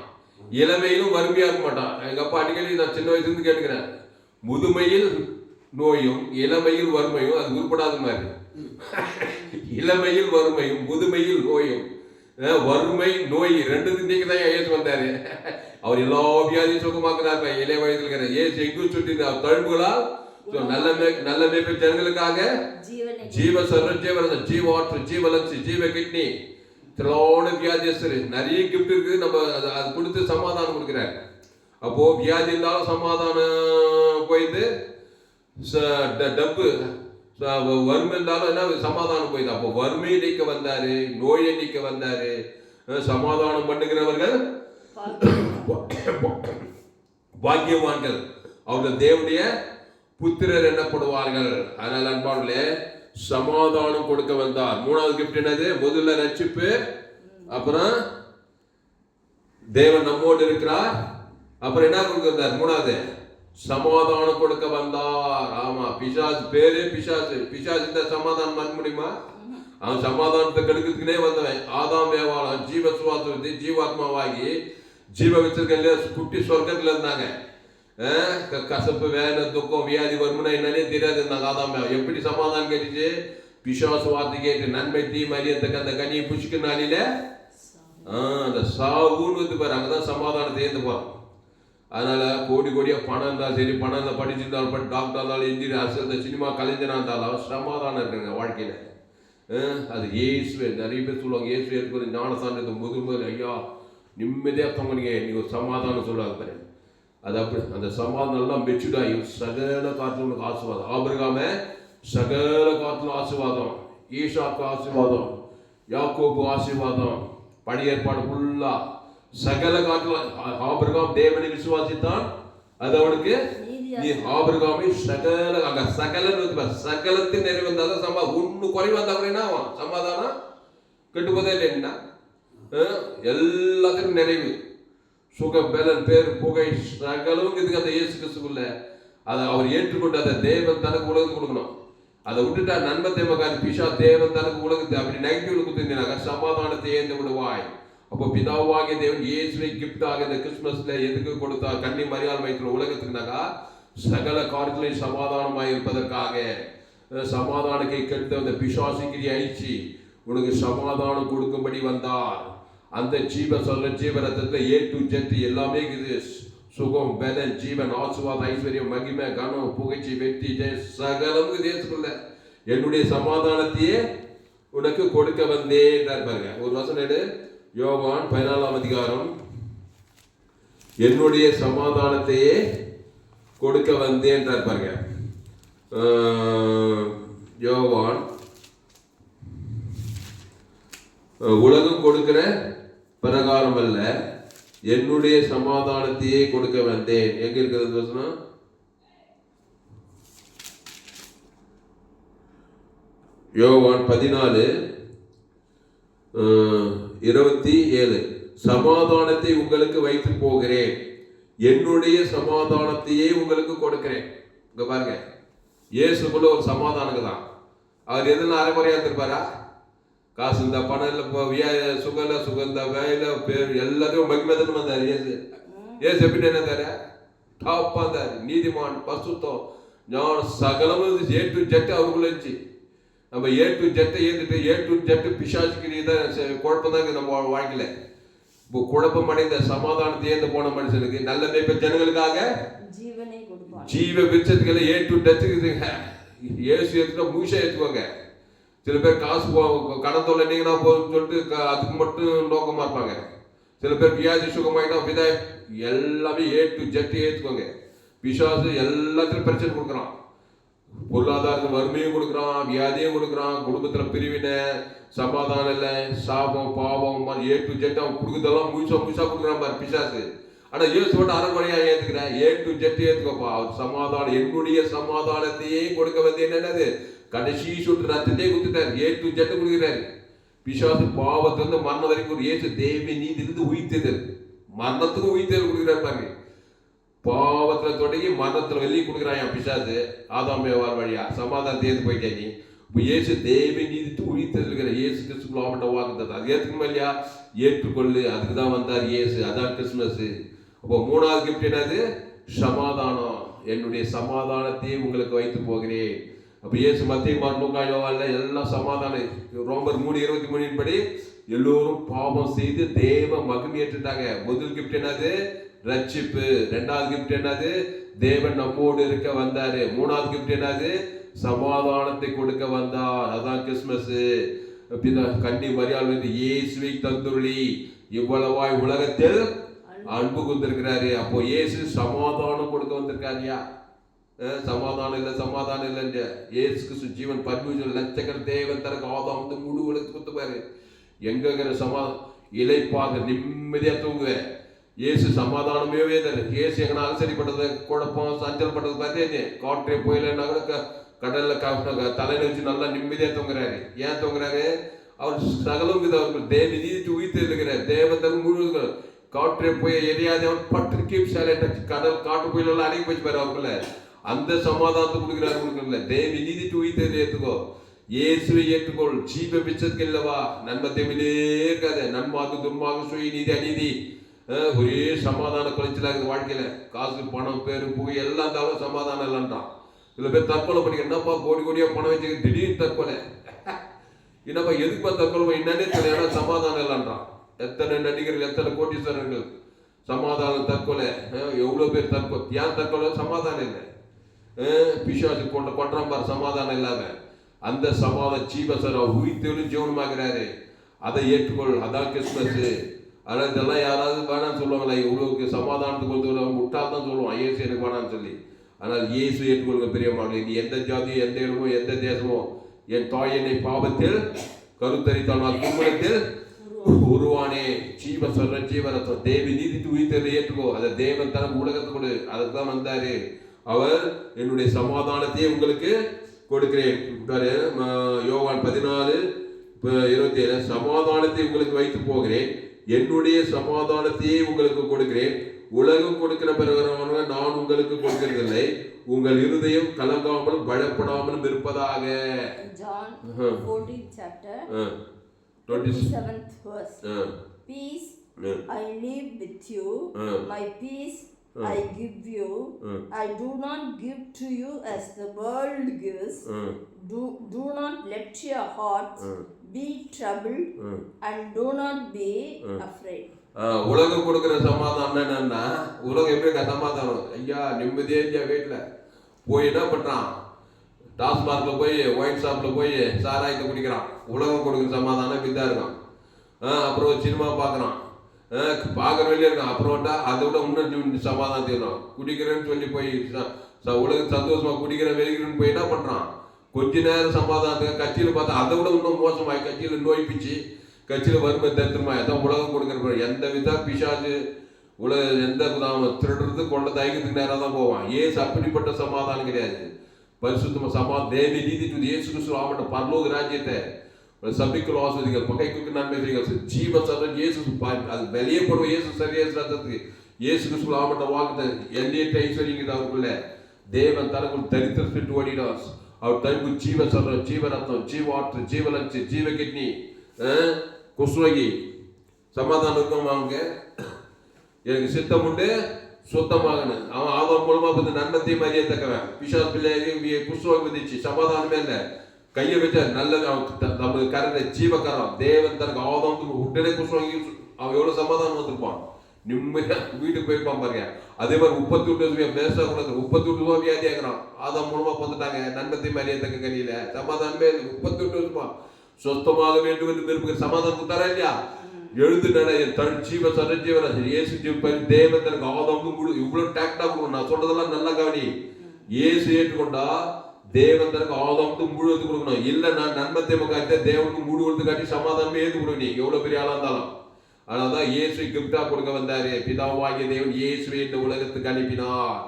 இளமையிலும் வறுமையா இருக்க மாட்டான். எங்க அப்பா அடிக்கடி நான் சின்ன வயசுல இருந்து கேட்டுக்கிறேன், முதுமையில் நோயும் இளமையில் வறுமையும் அது உருப்படாத மாதிரி. இளமையில் வறுமையும் முதுமையில் நோயும், வறுமை நோய் ரெண்டு இன்னைக்கு தான் ஏசு வந்தாரு. அவர் எல்லா வியாதியும் சுகமாக்குறாரு. இளைய வயதில் இருக்கிற ஏசு எங்கும் சுற்றி தழும்புகளால் நல்ல மேய்ப்பு ஜனங்களுக்காக ஜீவ சர்வ ஜீவாற்று ஜீவலன்சி ஜீவ கிட்னி திரளான வியாதியஸ்தர் நிறைய கிஃப்ட் இருக்குது. நம்ம அது கொடுத்து சமாதானம் கொடுக்குறாரு. அப்போ வியாதி இருந்தாலும் சமாதானம் போயிது, டப்பு வறுமை இருந்தாலும் என்ன சமாதானம் போயிது. அப்போ வறுமை நீக்க வந்தாரு, நோயை நீக்க வந்தாரு. சமாதானம் பண்ணுகிறவர்கள் பாக்கியவான்கள், அவர்கள் தேவனுடைய புத்திரர் என்னப்படுவார்கள். அதனால அன்பானே சமாதானம் கொடுக்க வந்தார். மூணாவது கிஃப்ட் என்னது? முதல்ல ரட்சிப்பு, அப்புறம் தேவன் நம்மோடு இருக்கிறார், அப்புறம் என்ன கொடுக்கிறார்? மூணாவது சமாதானம் கொடுக்க வந்தார். ஆமா, பிசாசு பேரு பிசாசு. பிசாசு இந்த சமாதானம் பண்ண முடியுமா? அவன் சமாதானத்தை கெடுக்கிறதுக்குனே வந்தவன். ஆதாம் ஏவாளம் ஜீவ சுவாசத்தை ஜீவாத்மாவாகி ஜீவ வச்சிருக்க குட்டி சொர்க்கத்துல இருந்தாங்க. கசப்பு வேலை துக்கம் வியாதி வருமுன்னா என்னன்னே தெரியாது இருந்தாங்க. ஆதாம் எப்படி சமாதானம் கேட்டுச்சு? பிசாசு வார்த்தை கேட்டு நன்மை தீமை அறியத்தக்க அந்த கனியை புஷ்கு நாளில அந்த சாவுன்னு வந்து பாரு, அங்கதான் சமாதானத்தை ஏந்து போறோம். அதனால கோடி கோடியா பணம் இருந்தாலும் சரி, பணம் இருந்தால் படிச்சிருந்தாலும் டாக்டர் இருந்தாலும் இன்ஜினியர் அரசு சினிமா கலைஞனா இருந்தாலும் சமாதானம் இருக்குங்க வாழ்க்கையில. அது இயேசுவே. நிறைய பேர் சொல்லுவாங்க இயேசு எடுக்கிற ஞானசானது முதுமது ஐயா நிம்மதியாக தோங்க நீங்க ஒரு சமாதானம் சொல்லுவாங்க பாரு. அது அப்படி அந்த சமாதானம் எல்லாம் மெச்சூர்டாகி சகல காலத்துல உனக்கு ஆசீர்வாதம். ஆபிரகாமே சகல காலத்துல ஆசீர்வாதம், ஈசாக்கு ஆசீர்வாதம், யாக்கோபு ஆசீர்வாதம், பழைய ஏற்பாடு ஃபுல்லா சகல காலத்துல. ஆபிரகாம் தேவனை விசுவாசித்தான், அது அவனுக்கு நீ ஆபிரகாமை சகல அங்க சகலன்னு சகலத்தின் நிறைவு வந்தாதான் சமாதானம். ஒண்ணு குறைவா இருந்தா கூட என்ன ஆகும்? சமாதானம் கெட்டு போதே இல்லைன்னா எல்லாத்துக்கும் நிறைவு சுகம் பலன் பேர் புகை சகலும் இதுக்கு அந்த இயேசு கிறிஸ்துக்குள்ள அதை அவர் ஏற்றுக்கொண்டு அதை தேவன் தனக்கு உலகத்துக்கு கொடுக்கணும். அதை விட்டுட்டா நன்மை தேமக்காரி பிஷா தேவன் தனக்கு உலகத்தை அப்படி நெகட்டிவ் கொடுத்துருந்தீங்க சமாதானத்தை ஏந்து விடுவாய். அப்போ பிதாவாகிய தேவன் இயேசுவை கிஃப்டாக இந்த கிறிஸ்துமஸ்ல எதுக்கு கொடுத்தா? கன்னி மரியாள் வைக்கிற உலகத்துக்குனாக்கா சகல காரியங்களையும் சமாதானமாக இருப்பதற்காக. சமாதானத்தை கெடுத்த அந்த பிசாசுங்கிரி அழிச்சு உனக்கு சமாதானம் கொடுக்கும்படி வந்தார். அந்த ஜீவ சொல்ற ஜீவ ரத்தத்துல A to Z எல்லாமே இருக்குது. சுகம் பலன் ஜீவன் ஆசீர்வாதம் ஐஸ்வர்யம் மகிமை கனம் புகழ்ச்சி வெற்றி சகலம் தேசக்குள்ள என்னுடைய சமாதானத்தையே உனக்கு கொடுக்க வந்தேன் பாருங்க. ஒரு வசனம் யோவான் 14ஆம் அதிகாரம், என்னுடைய சமாதானத்தையே கொடுக்க வந்தேன் பாருங்க. யோவான் உலகம் கொடுக்கிற பிரகாரம் அல்ல, என்னுடைய சமாதானத்தையே கொடுக்க வந்தேன். எங்க இருக்கிறது வசனம்? யோவான் 14:27 சமாதானத்தை உங்களுக்கு வைத்து போகிறேன், என்னுடைய சமாதானத்தையே உங்களுக்கு கொடுக்கிறேன். இங்க பாருங்க, இயேசுக்குள்ள ஒரு சமாதானங்க தான். அவர் எதுனா அரைக்குறையா இருந்திருப்பாரா? காசு இந்த பணம் இல்லை, சுகல சுகந்த வேலை பேர் எல்லாத்தையும் மகிமதன் வந்தார். ஏசு எப்படி என்ன தாரு? டாப்பா இருந்தாரு, நீதிமான் பசுத்தம் ஞான சகலமும் A to Z அவருக்குள்ள இருந்துச்சு. நம்ம A to Z ஏந்துட்டு A to Z பிசாசுக்கு தான் குழப்பம் தாங்க நம்ம வாழ்க்கையில. இப்போ குழப்பம் அடைந்த சமாதானத்தை ஏந்து போன மனுஷனுக்கு நல்ல மேய்ப்ப ஜனங்களுக்காக ஜீவ விருட்சத்துக்களை A to Z ஏசு ஏற்றுனா முழுசா ஏற்றுவாங்க. சில பேர் காசு கடன் தொல்லை நீங்கன்னா போதும்னு சொல்லிட்டு அதுக்கு மட்டும் நோக்கமா இருப்பாங்க. சில பேர் வியாதி சுகமாயிட்டா விதை எல்லாமே A to Z ஏற்றுக்கோங்க. பிசாசு எல்லாத்திலும் பிரச்சனை கொடுக்குறான். பொருளாதாரத்தில் வறுமையும் கொடுக்குறான், வியாதியும் கொடுக்குறான், குடும்பத்துல பிரிவினை சமாதானம் இல்லை, சாபம் பாவம் A to Z அவன் கொடுக்குறதெல்லாம் முழுசா கொடுக்குறான் பாரு பிசாசு. ஆனா இயேசுவோட அரைக்குறையா ஏத்துக்கிற A to Z ஏத்துக்கப்பா. அவர் சமாதானம் என்னுடைய சமாதானத்தையே கொடுக்க வந்து என்னது கடைசி சுற்று ரத்தத்தையே கொடுத்துட்டாரு. A to Z கொடுக்குறாரு. பிசாசு பாவத்திலிருந்து மரணம் வரைக்கும் இயேசு தேவி நீதிலிருந்து உயிர்த்தெழுதல் மரணத்துக்கும் உயிர்த்தெழுதல் கொடுக்குறாரு பாருங்க. பாவத்துல தொடங்கி மரணத்துல வெளியே கொடுக்குறான் பிசாசு. ஆதாம் ஏவாள் வழியா சமாதானத்தை ஏந்து போயிட்டே நீ இப்போ இயேசு தேவை நீதித்து உயிர்த்தெழுகிற இயேசு கிறிஸ்துக்குள்ள ஆமட்ட வாக்குத்தத்தம் அது ஏற்றுக்குமா இல்லையா? ஏற்றுக்கொள்ளு. அதுக்கு தான் வந்தார் இயேசு. அதான் கிறிஸ்துமஸ். அப்போ மூணாவது கிஃப்ட் என்னது? சமாதானம். என்னுடைய சமாதானத்தையே உங்களுக்கு வைத்து போகிறேன். அப்போ இயேசு மத்திய மார்க் எல்லாம் சமாதானம். ரோமர் 3:23 படி எல்லோரும் பாவம் செய்து தேவ மகிமையேற்றுட்டாங்க. முதல் கிஃப்ட் என்னது? ரட்சிப்பு. ரெண்டாவது கிஃப்ட் என்னது? தேவன் நம்மோடு இருக்க வந்தாரு. மூணாவது கிஃப்ட் என்னது? சமாதானத்தை கொடுக்க வந்தார். அதான் கிறிஸ்துமஸ். கன்னி மரியாள் வந்து இயேசுவை தந்துருளி இவ்வளவாய் உலகத்தில் அன்பு கொடுத்திருக்கிறாரு. அப்போ இயேசு சமாதானம் கொடுக்க வந்திருக்காருயா. சமாதானம் இல்லை, சமாதானம் இல்லைன்ற இயேசு கிறிஸ்து ஜீவன் பரிபூஜை லட்சக்கண தேவன் தனக்கு ஆதாம் வந்து முழு உலகத்து கொடுத்துப்பாரு. எங்கிற இலைப்பாக நிம்மதியா தூங்குவேன். இயேசு சமாதானமே தரு. இயேசு எங்கன்னா அலசரிப்பட்டது, குழப்பம், சஞ்சல்பட்டது பார்த்தே காற்றே புயலன்னா கூட கடல்ல தலையில வச்சு நல்லா நிம்மதியா தூங்குறாரு. ஏன் தூங்குறாரு? அவர் சகலம் வித அவர்கள் தேவ நீதி உயிர்த்து இருக்கிறார். தேவத்தன் முழு காற்றே போய் எரியாதவன் பட்டு கீப் சைலண்ட். கடல் காட்டு புயலெல்லாம் அடங்கி போச்சு பாரு அவங்கள. அந்த சமாதானத்தை கொடுக்கிறாரு. கொடுக்கல தேவ நீதி உயிர்த்து ஏற்றுக்கோ. இயேசுவை ஏற்றுக்கொள். ஜீவ பிச்சத்துக்கு இல்லவா? நன்மை தேவையிலே இருக்காது. நன்மாக்கு துன்மாக்கு சுய நீதி அநீதி ஒரே சமாதான குறைச்சலா இருக்குது வாழ்க்கையில. காசு பணம் பேரு புகை எல்லாம் இருந்தாலும் சமாதானம் இல்லைன்றான். சில பேர் தற்கொலை பண்ணிக்க. என்னப்பா கோடி கோடியா பணம் வச்சு திடீர்னு தற்கொலை. என்னப்பா எதுக்குப்பா தற்கொலை என்னன்னே தெரியல. சமாதானம் இல்லைன்றான். எத்தனை நடிகர்கள், எத்தனை கோட்டீஸ்வரர்கள் சமாதானம் தற்கொலை. எவ்வளவு பேர் தற்கொலை. ஏன் தற்கொலை? சமாதானம் இல்லை. பிசாசு கொட்டுறான் பாரு சமாதானம் இல்லாம. அந்த சமாதான ஜீவசரா உயிர்த்தெழும் ஜீவனமாகிறாரு. அதை ஏற்றுக்கொள். அதான் கிறிஸ்துமஸ். ஆனால் இதெல்லாம் யாராவது வேணான்னு சொல்லுவாங்களா? இவ்வளவுக்கு சமாதானத்துக்கு வந்து முட்டால் தான் சொல்லுவான் இயேசு எனக்கு வேணான்னு சொல்லி. ஆனால் இயேசு ஏற்றுக்கொள்க பெரியமானே. நீ எந்த ஜாதியோ எந்த இடமோ எந்த தேசமோ, என் தாய் என்னை பாவத்தில் கருத்தரித்தால் நான் கும்பலத்தில் உருவானே. ஜீவசர ஜீவரத்தம் தேவி நீதி உயிர்த்தெழ ஏற்றுக்கோ. அதை தேவன் தனக்கு உலகத்தை கொடு. அதுக்கு தான் வந்தாரு. அவர் என்னுடைய சமாதானத்தையே உங்களுக்கு கொடுக்கிறேன். யோவான் 14:27 சமாதானத்தை உங்களுக்கு வைத்து போகிறேன், என்னுடைய சமாதானத்தையே உங்களுக்கு கொடுக்கிறேன். உலகம் கொடுக்கிற பிறகு நான் உங்களுக்கு கொடுக்கிறதில்லை. உங்கள் இருதயம் கலங்காமலும் பயப்படாமலும் இருப்பதாக. John 14th chapter 27th verse. Peace I leave with you, my peace I give you. I do not give to you as the world gives. Do not let your hearts be troubled and do not be afraid. உலகம் கொடுக்கிற சமாதானம் என்னன்னா, உலகம் எப்படி சமாதானம்? ஐயா நிம்மதியே இல்லையா வீட்டில் போய் என்ன பண்ணுறான்? டாஸ்மார்க்ல போய் ஒயின் ஷாப்ல போய் சாராயத்தை குடிக்கிறான். உலகம் கொடுக்குற சமாதானம் இதாக இருக்கான். அப்புறம் சினிமா பார்க்குறான், பார்க்குற வெளியே இருக்கான். அப்புறம் அதை விட இன்னும் சமாதானம் தீரும். குடிக்கிறேன்னு சொல்லி போய் உலகம் சந்தோஷமா குடிக்கிறேன் வெளிக்கிறேன்னு போய் என்ன பண்ணுறான்? கொஞ்ச நேரம் சமாதானத்துக்கு கட்சியில் பார்த்தா அதை விட இன்னும் மோசமாய் கட்சியில் நோய் பிச்சு, கட்சியில் வறுமை தத்துருமா. எதான் உலகம் கொடுக்குற எந்த விதா பிசாசு உலக எந்த திருடுறது கொண்ட தைரியத்துக்கு நேரம் தான் போவான். ஏசு அப்படிப்பட்ட சமாதானம் கிடையாது. பரிசுத்தமா தேவி நீதி இயேசு கிறிஸ்து ஆவட்ட பரலோக ராஜ்யத்தை சபைக்குள் ஆஸ்வதிகள், பகைக்கு நன்மை செய்கள், ஜீவ சதன் இயேசு அது வெளியே போடுவோம். இயேசு சரியா சத்தத்துக்கு இயேசு கிறிஸ்து ஆவட்ட வாக்குத்த எல்லையற்ற ஐஸ்வர்யங்கிறது அவருக்குள்ள. தேவன் தனக்குள் தரித்திட்டு ஓடினார். அவர் தனக்கு ஜீவ சதம், ஜீவரத்னம், ஜீவாற்று, ஜீவலட்சி, ஜீவ கிட்னி, குஸ்வகி சமாதானம் இருக்கும். அவங்க எனக்கு சித்தம் உண்டு சுத்தமாகணும். அவன் ஆதாம் மூலமா பார்த்து நன்மத்தையும் மரியாதைக்கவன். பிசாசு பிள்ளை குஸ்வகி வந்துச்சு, சமாதானமே இல்லை. கையை வச்ச நல்லது நமக்கு கரெக்ட ஜீவகரம். தேவன் தனக்கு ஆதாம் உடனே குஸ்வகி அவன் எவ்வளவு சமாதானம் வந்திருப்பான். நிம்மதியா வீட்டுக்கு போயிருப்பான் பாருங்க. அதே மாதிரி 38 பேசக்கூடாது. 38 வியாதி ஆகிறான். ஆதாம் மூலமா வந்துட்டாங்க. நன்மத்தை மரியாதைக்க கனியில சமாதானமே 38 வருஷமா சொத்தமாக வேண்டும் என்று விரும்புகிற சமாதானம் கொடுத்தாரா இல்லையா? எழுந்து நட தன் ஜீவ சரஜீவன இயேசு ஜீவ தேவன் தனக்கு ஆதாம் இவ்வளவு டேக்டா கொடுக்கணும். நான் சொல்றதெல்லாம் நல்லா கவனி. இயேசு ஏற்றுக்கொண்டா தேவன் தனக்கு ஆதாமுக்கு முழு எடுத்து கொடுக்கணும். இல்ல நான் நன்மத்தை காட்டி தேவனுக்கு முழு எடுத்து காட்டி சமாதானமே ஏற்று கொடுக்க. நீ எவ்வளவு பெரிய ஆளா இருந்தாலும். அதனால்தான் இயேசு கிஃப்டா கொடுக்க வந்தாரு. பிதாவாகிய தேவன் இயேசுவை இந்த உலகத்துக்கு அனுப்பினார்.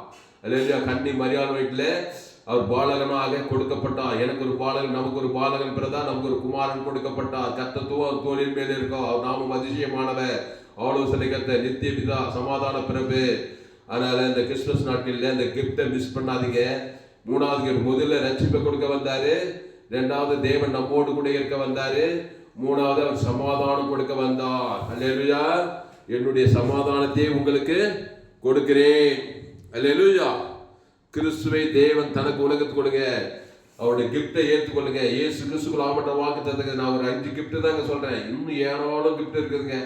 அல்லேலூயா. கன்னி மரியாள் வீட்டுல அவர் பாலகனாக கொடுக்கப்பட்டார். எனக்கு ஒரு பாலகன், நமக்கு ஒரு பாலகன் பிறந்தா, நமக்கு ஒரு குமாரன் கொடுக்கப்பட்டார். கர்த்தத்துவம் தோளின் மேல இருக்கும். அவர் நாமும் அதிசயமானவர், ஆலோசனை கர்த்தர், நித்திய பிதா, சமாதான பிரபு. அதனால இந்த கிறிஸ்துமஸ் நாட்களில் இந்த கிஃப்டை மிஸ் பண்ணாதீங்க. மூணாவது முதல்ல ரட்சிப்பை கொடுக்க வந்தாரு. இரண்டாவது தேவன் நம்மோடு கூட இருக்க வந்தாரு. மூணாவது அவர் சமாதானம் கொடுக்க வந்தார். அல்லேலூயா. என்னுடைய சமாதானத்தை உங்களுக்கு கொடுக்கிறேன். அல்லேலூயா. கிறிஸ்துவை தேவன் தனக்கு உலகத்துக்கு கொடுங்க. அவருடைய கிஃப்டை ஏற்றுக்கொள்ளுங்க. இயேசு கிறிஸ்துக்குள் ஆமட்ட வாக்கு தந்துங்க. நான் ஒரு 5 கிஃப்ட் தாங்க சொல்றேன். இன்னும் ஏராளம் கிஃப்ட் இருக்குதுங்க.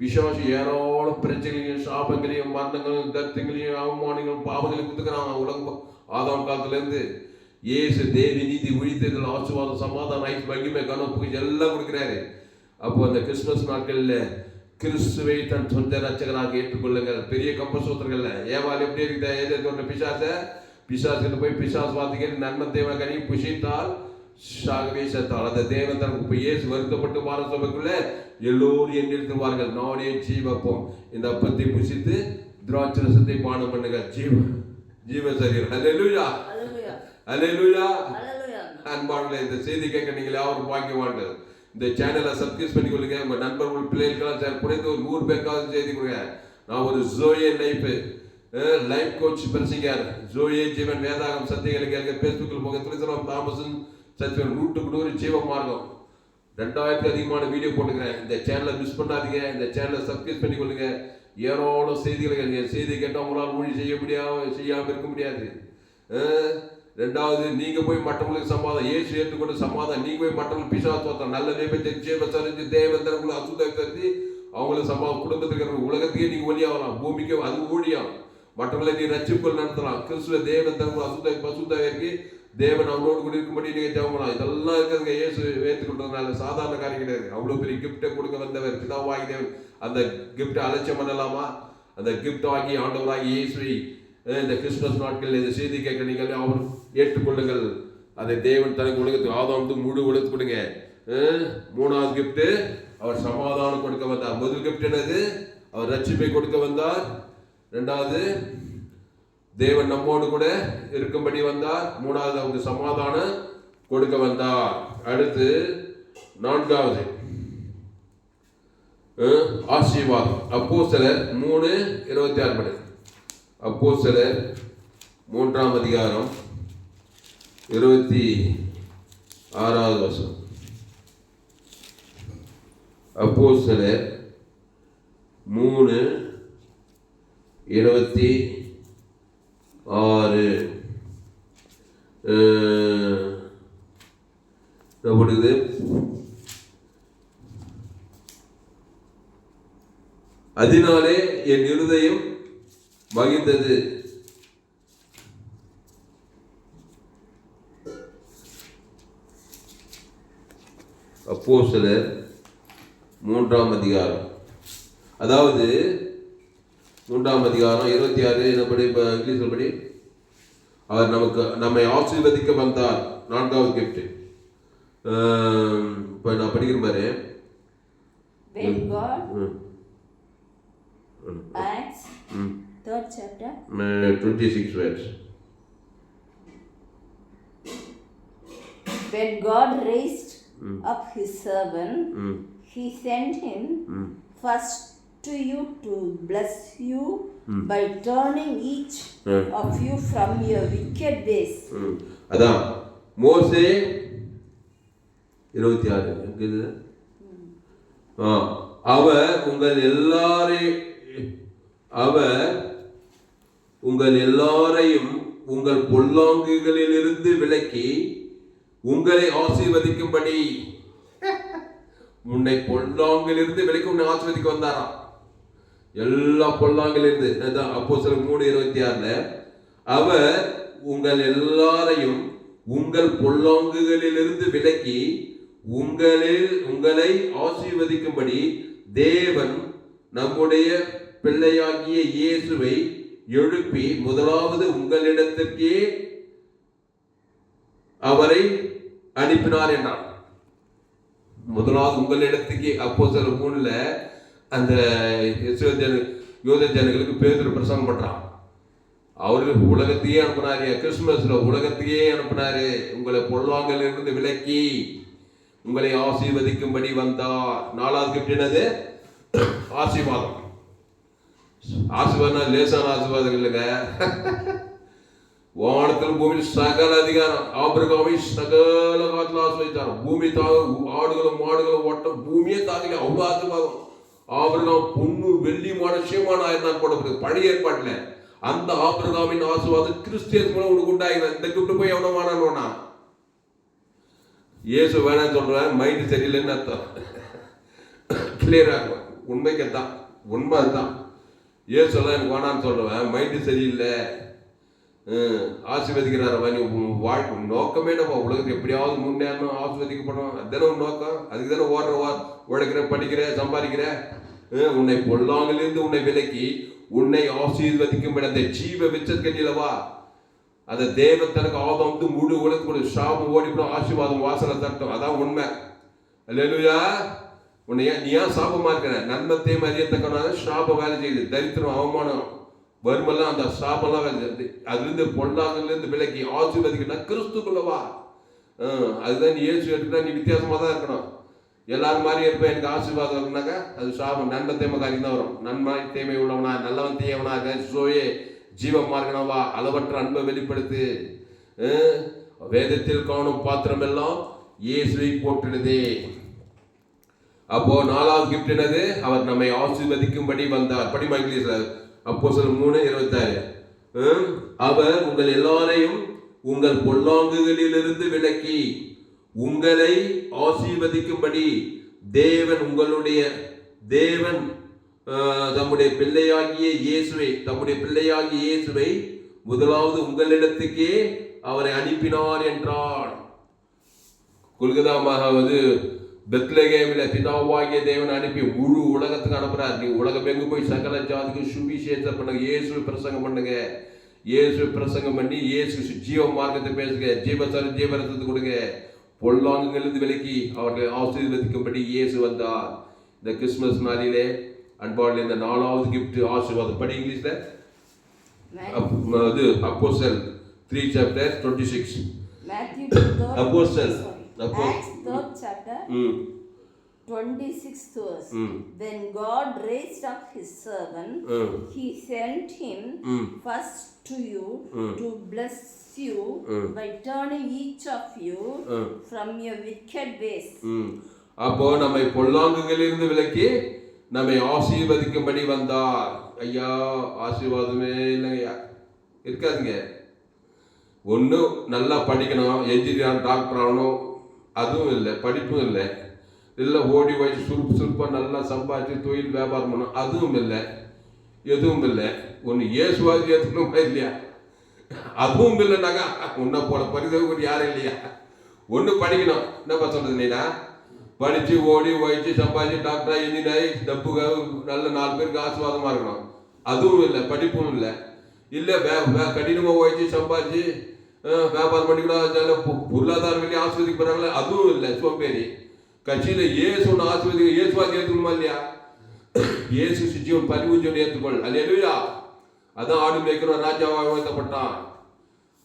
பிசாசு ஏராளம் பிரச்சனைகளையும் சாபங்களையும் மரணங்களையும் தத்துங்களையும் அவமானங்களும் பாவங்களையும் கொடுத்துக்கிறான். உலகம் ஆதாம் காலத்திலேருந்து இயேசு தேவி நீதி ஒழித்ததில் ஆசீர்வாதம் சமாதானம் ஐஸ் மகிமை கனம் புகழ் எல்லாம் கொடுக்குறாரு. அப்போ அந்த கிறிஸ்துமஸ் நாட்களில் கிறிஸ்துவை தன் சொந்த ரட்சகராக ஏற்றுக்கொள்ளுங்கள். பெரிய கம்பசூத்திரங்கள்ல ஏவாள் எப்படி இருக்குதா? ஏதோ பிசாசுக்கு போய் பிசாசு வார்த்தைகள் நன்மை தேவ கனி புஷித்தால் சாகவே செத்தால். அந்த தேவன் தனக்கு இயேசு வருத்தப்பட்டு வார சபைக்குள்ள எல்லோரும் எண்ணிருத்துவார்கள். நானே ஜீவப்போம். இந்த அப்பத்தை புசித்து திராட்சரசத்தை பானம் பண்ணுங்க. ஜீவ சரீரம். அல்லேலூயா. அல்லேலூயா. அன்பானவர்களே, இந்த செய்தி கேட்க நீங்கள் யாரும் பாக்கியவான்கள். இந்த சேனலை சப்ஸ்கிரைப் பண்ணிக்கொள்ளுங்க. உங்க நண்பர்கள் பிள்ளைகளுக்கெல்லாம் குறைந்து ஒரு 100 பேருக்காவது செய்தி கொடுங்க. நான் ஒரு ஜோயே லைஃப் கோச் பிரசிங்கர் ஜோயே ஜீவன் வேதாகம் சத்தியங்களை கேட்க பேஸ்புக்கில் போக துளிசரம் தாமசன் சத்தியம் 100 ஜீவ மார்க்கம் 2000 அதிகமான வீடியோ போட்டுக்கிறேன். இந்த சேனலை மிஸ் பண்ணாதீங்க. இந்த சேனலை சப்ஸ்கிரைப் பண்ணிக்கொள்ளுங்க. ஏராளம் செய்திகளை கேளுங்க. செய்தி கேட்டால் உங்களால் மொழி செய்யாமல் இருக்க முடியாது. ரெண்டாவது, நீங்க போய் மற்றவங்களுக்கு சமாதானம் இயேசு ஏற்றுக்கொண்டு சமாதானம் நீங்க போய் மற்றவங்களுக்கு பிசாசு நல்ல நேபத்தை தேவந்தரங்களை அசுத்த கருதி அவங்களுக்கு சமாதானம் குடும்பத்துக்கு இருக்கிற உலகத்துக்கே நீங்க ஒளியாகலாம். பூமிக்கு அது ஊழியம். மற்றவங்களை நீ ரட்சிப்புகள் நடத்தலாம். கிறிஸ்துவ தேவந்தரங்களை பசுத்தாவிற்கு தேவன் அவனோடு கூட இருக்கும்படி நீங்க ஜெபம். இதெல்லாம் இருக்கிறதுங்க. இயேசு ஏற்றுக்கொண்டதுனால சாதாரண காரியம் கிடையாது. அவ்வளவு பெரிய கிஃப்டை கொடுக்க வந்தவர் பிதாவாகி தேவன். அந்த கிஃப்டை அலட்சியம் பண்ணலாமா? அந்த கிஃப்ட் ஆகி ஆண்டவராகி இயேசுவை இந்த கிறிஸ்துமஸ் நாட்களில் இந்த செய்தி கேட்க நீங்கள் அவர் ஏற்றுக்கொள்ளுங்கள். அதை தேவன் தனக்கு உலகத்துக்கு ஆதாம் முழு உலகத்து கொடுங்க. மூணாவது கிஃப்ட் அவர் சமாதானம் கொடுக்க வந்தார். முதல் கிஃப்ட் என்னது? அவர் ரட்சிப்பை கொடுக்க வந்தார். ரெண்டாவது, தேவன் நம்மோடு கூட இருக்கும்படி வந்தார். மூணாவது, அவருக்கு சமாதானம் கொடுக்க வந்தார். அடுத்து நான்காவது ஆசீர்வாதம். அப்போஸ்தலர் 3:26 அப்போஸ்தலர் 3ஆம் அதிகாரம் 26வது வசனம். அப்போஸ்தலர் 3:26 ப்படுது. அதனாலே என் இருதயம் மகிழ்ந்தது. அப்போஸ்தலர் 3ஆம் அதிகாரம், அதாவது 3ஆம் அதிகாரம் 26 என்னப்படி இங்கிலீஷில் படி, அவர் நம்மை ஆசீர்வதிக்க வந்தார். 4வது கிஃப்ட். இப்போ நான் படிக்கிற பாரு. Acts 3rd chapter 26 words. When God raised up his servant, he sent him first to you to bless you by turning each of you from your wicked ways. அதான் மோசே 26 என்கிறது. அவர் உங்கள் எல்லாரையும் உங்கள் பொல்லாங்குகளிலிருந்து விலக்கி உங்களை ஆசீர்வதிக்கும்படி, உன்னை பொல்லாங்கிலிருந்து விலக்கி உன்னை ஆசீர்வதிக்க வந்தாராம். எல்லா பொல்லாங்கிலிருந்து. அப்போஸ்தலர் 3:26 அவர் உங்கள் எல்லாரையும் உங்கள் பொல்லாங்குகளிலிருந்து விலக்கி உங்களை ஆசீர்வதிக்கும்படி தேவன் நம்முடைய பிள்ளையாகிய இயேசுவை எழுப்பி முதலாவது உங்களிடத்திற்கே அவரை அனுப்பினார் என்றார். முதலாவது உங்களிடத்துக்கு. அப்போஸ்தலர் 3 அந்த யூத ஜனங்களுக்கு பேதுரு பிரசங்கம் பண்றான். அவரு உலகத்தையே அனுப்பினாரு. கிறிஸ்துமஸ்ல உலகத்தையே அனுப்பினாரு. உங்களை பொல்லாங்கல் இருந்து விலக்கி உங்களை ஆசீர்வதிக்கும்படி வந்தார். 4வது கிஃப்ட் என்னது? ஆசீர்வாதம். ஆசீர்வாதம் லேசான ஆசீர்வாதம் இல்லைங்க. வானத்தில் பூமியில் சகல அதிகாரம். ஆபிரகாமை சகல காலத்தில் ஆசீர்வதித்தார். பூமி ஆடுகளும் மாடுகளும் ஓட்ட பூமியே தாக்கல, அவ்வளவு ஆசீர்வாதம். ஆபிரகாம் பொண்ணு வெள்ளி மனுஷமான ஆயிருந்தான் போடப்படுது பழைய ஏற்பாட்டுல. அந்த ஆபிரகாமின் ஆசீர்வாதம் கிறிஸ்டியன்ஸ் மூலம் உனக்கு உண்டாயின. இந்த கிஃப்ட் போய் எவ்வளவு வேணான்னு இயேசு வேணான்னு சொல்றேன், மைண்ட் சரியில்லைன்னு அர்த்தம். கிளியரா இருக்கும். உண்மைக்குத்தான், உண்மை அதுதான். இயேசு சொல்ல எனக்கு வேணான்னு சொல்றேன், மைண்டு சரியில்லை, ஆசீர்வதிக்கிறாரவா. நீ வாழ்க்கை நோக்கமே நம்ம உலகத்தை எப்படியாவது முன்னேறணும், ஆசீர்வதிக்கப்படணும், அதுதானே உன் நோக்கம். அதுக்கு தானே உழைக்கிற, படிக்கிற, சம்பாதிக்கிற. உன்னை பொல்லாங்கிலிருந்து உன்னை விலக்கி உன்னை ஆசீர்வதிக்கும் அந்த ஜீவ விச்சற்கனிலவா. அந்த தேவன் தனக்கு ஆதம் முழு உலகத்துக்கு சாபம் ஓடிப்படும், ஆசீர்வாதம் வாசலை தட்டும். அதான் உண்மை. அல்லேலூயா. உன்னை நீ ஏன் சாபமா இருக்கிற? நன்மத்தையும் அறியத்தக்கனால சாபம் வேலை செய்யுது. தரித்திரம், அவமானம், வறுமெல்லாம் அந்த சாபம்லாம் வேலை செய்யுது. அதுலேருந்து பொல்லாங்கிலிருந்து விலக்கி ஆசீர்வதிக்கணும் கிறிஸ்துக்குள்ளவா. அதுதான் நீ இயேசு எடுத்துட்டா நீ வித்தியாசமாக தான் இருக்கணும். எல்லாரும் மாதிரி இருப்பேன். எனக்கு ஆசீர்வாதம் இருக்குனாக்கா அது சாபம். நன்மை தேமை காரியம் தான் வரும். நன்மை தேமை உள்ளவனா, நல்லவன் தீயவனாக சோயே ஜீவம் மார்க்கணவா. அளவற்ற அன்பை வெளிப்படுத்து. வேதத்தில் காணும் பாத்திரம் எல்லாம் இயேசுவை போற்றினதே. அப்போ 4வது கிஃப்ட் என்னது? அவர் நம்மை ஆசீர்வதிக்கும்படி வந்தார். படிமா இங்கிலீஷ்ல. அப்போஸ்தலர் 3:26. அவர் உங்கள் எல்லாரையும் உங்கள் பொல்லாங்குகளிலிருந்து விலக்கி உங்களை ஆசீர்வதிக்கும்படி தேவன் தம்முடைய பிள்ளையாகிய இயேசுவை முதலாவது உங்களிடத்துக்கே அவரை அனுப்பினார் என்றார். கொல்கதாமாவது பெத்லகேமில் பிதாவாகிய தேவன் அனுப்பி முழு உலகத்துக்கு அனுப்புறார். நீ உலகம் எங்கு போய் சகல ஜாதிக்கு சுவிசேஷம் பண்ணுங்க, இயேசுவை பிரசங்கம் பண்ணுங்க. இயேசுவை பிரசங்கம் பண்ணி இயேசு ஜீவ மார்க்கத்தை பேசுங்க, ஜீவரசத்தை கொடுங்க. பொல்லாங்குகளிலிருந்து விலக்கி அவர்களை ஆசீர்வதிக்கும்படி இயேசு வந்தார். இந்த கிறிஸ்துமஸ் நாளிலே அன்பாளில் இந்த 4வது கிஃப்ட் ஆசீர்வாதம். படி இங்கிலீஷ்ல. அது அப்போஸ்தலர் 3:26. அப்போஸ்தலர் Acts 3rd chapter 26th verse. When God raised up his servant, he sent him first to you to bless you by turning each of you from your wicked ways. அப்போ நம்மை பொல்லாங்குகளிலிருந்து விலக்கி நம்மை ஆசீர்வதிக்கும்படி வந்தார். ஐயா, ஆசீர்வாதமே இல்லையா இருக்காதுங்க. ஒன்று நல்லா படிக்கணும், என்ஜினியர் டாக்டர் ஆகணும், அதுவும் இல்லை. படிப்பும் இல்லை. இல்லை ஓடி வயசு சுருப்பாக நல்லா சம்பாதிச்சு தொழில் வியாபாரம் பண்ணணும், அதுவும் இல்லை. எதுவும் இல்லை. ஒன்று இயேசுவாதி ஏற்றுக்கணுமா இல்லையா? அதுவும் இல்லைனாக்கா உன்னை போல பரிதவிக்கு யாரும் இல்லையா? ஒன்று படிக்கணும். என்னப்பா சொல்கிறது? நீனா படித்து ஓடி வயிற்று சம்பாதிச்சு டாக்டராக இன்ஜினியர் டப்புக்கு நல்ல 4 பேருக்கு ஆசீர்வாதமாக இருக்கணும், அதுவும் இல்லை. படிப்பும் இல்லை. இல்லை கடினமாக வயிற்று சம்பாதிச்சு வியாபாரம் பண்ணிக்கலாம், பொருளாதாரம் வெளியே ஆஸ்வதிக்கிறாங்களே, அதுவும் இல்லை. சோம்பேறி. கட்சியில் இயேசுன்னு ஆஸ்வதிக்க இயேசுவாதி ஏற்றுக்கணுமா இல்லையா? இயேசு ஜீவன் பரிவுஞ்சோடு ஏற்றுக்கொள். அல்லேலூயா. அதான் ஆடு மேய்க்கிறோம் ராஜாவாக உயர்த்தப்பட்டான்.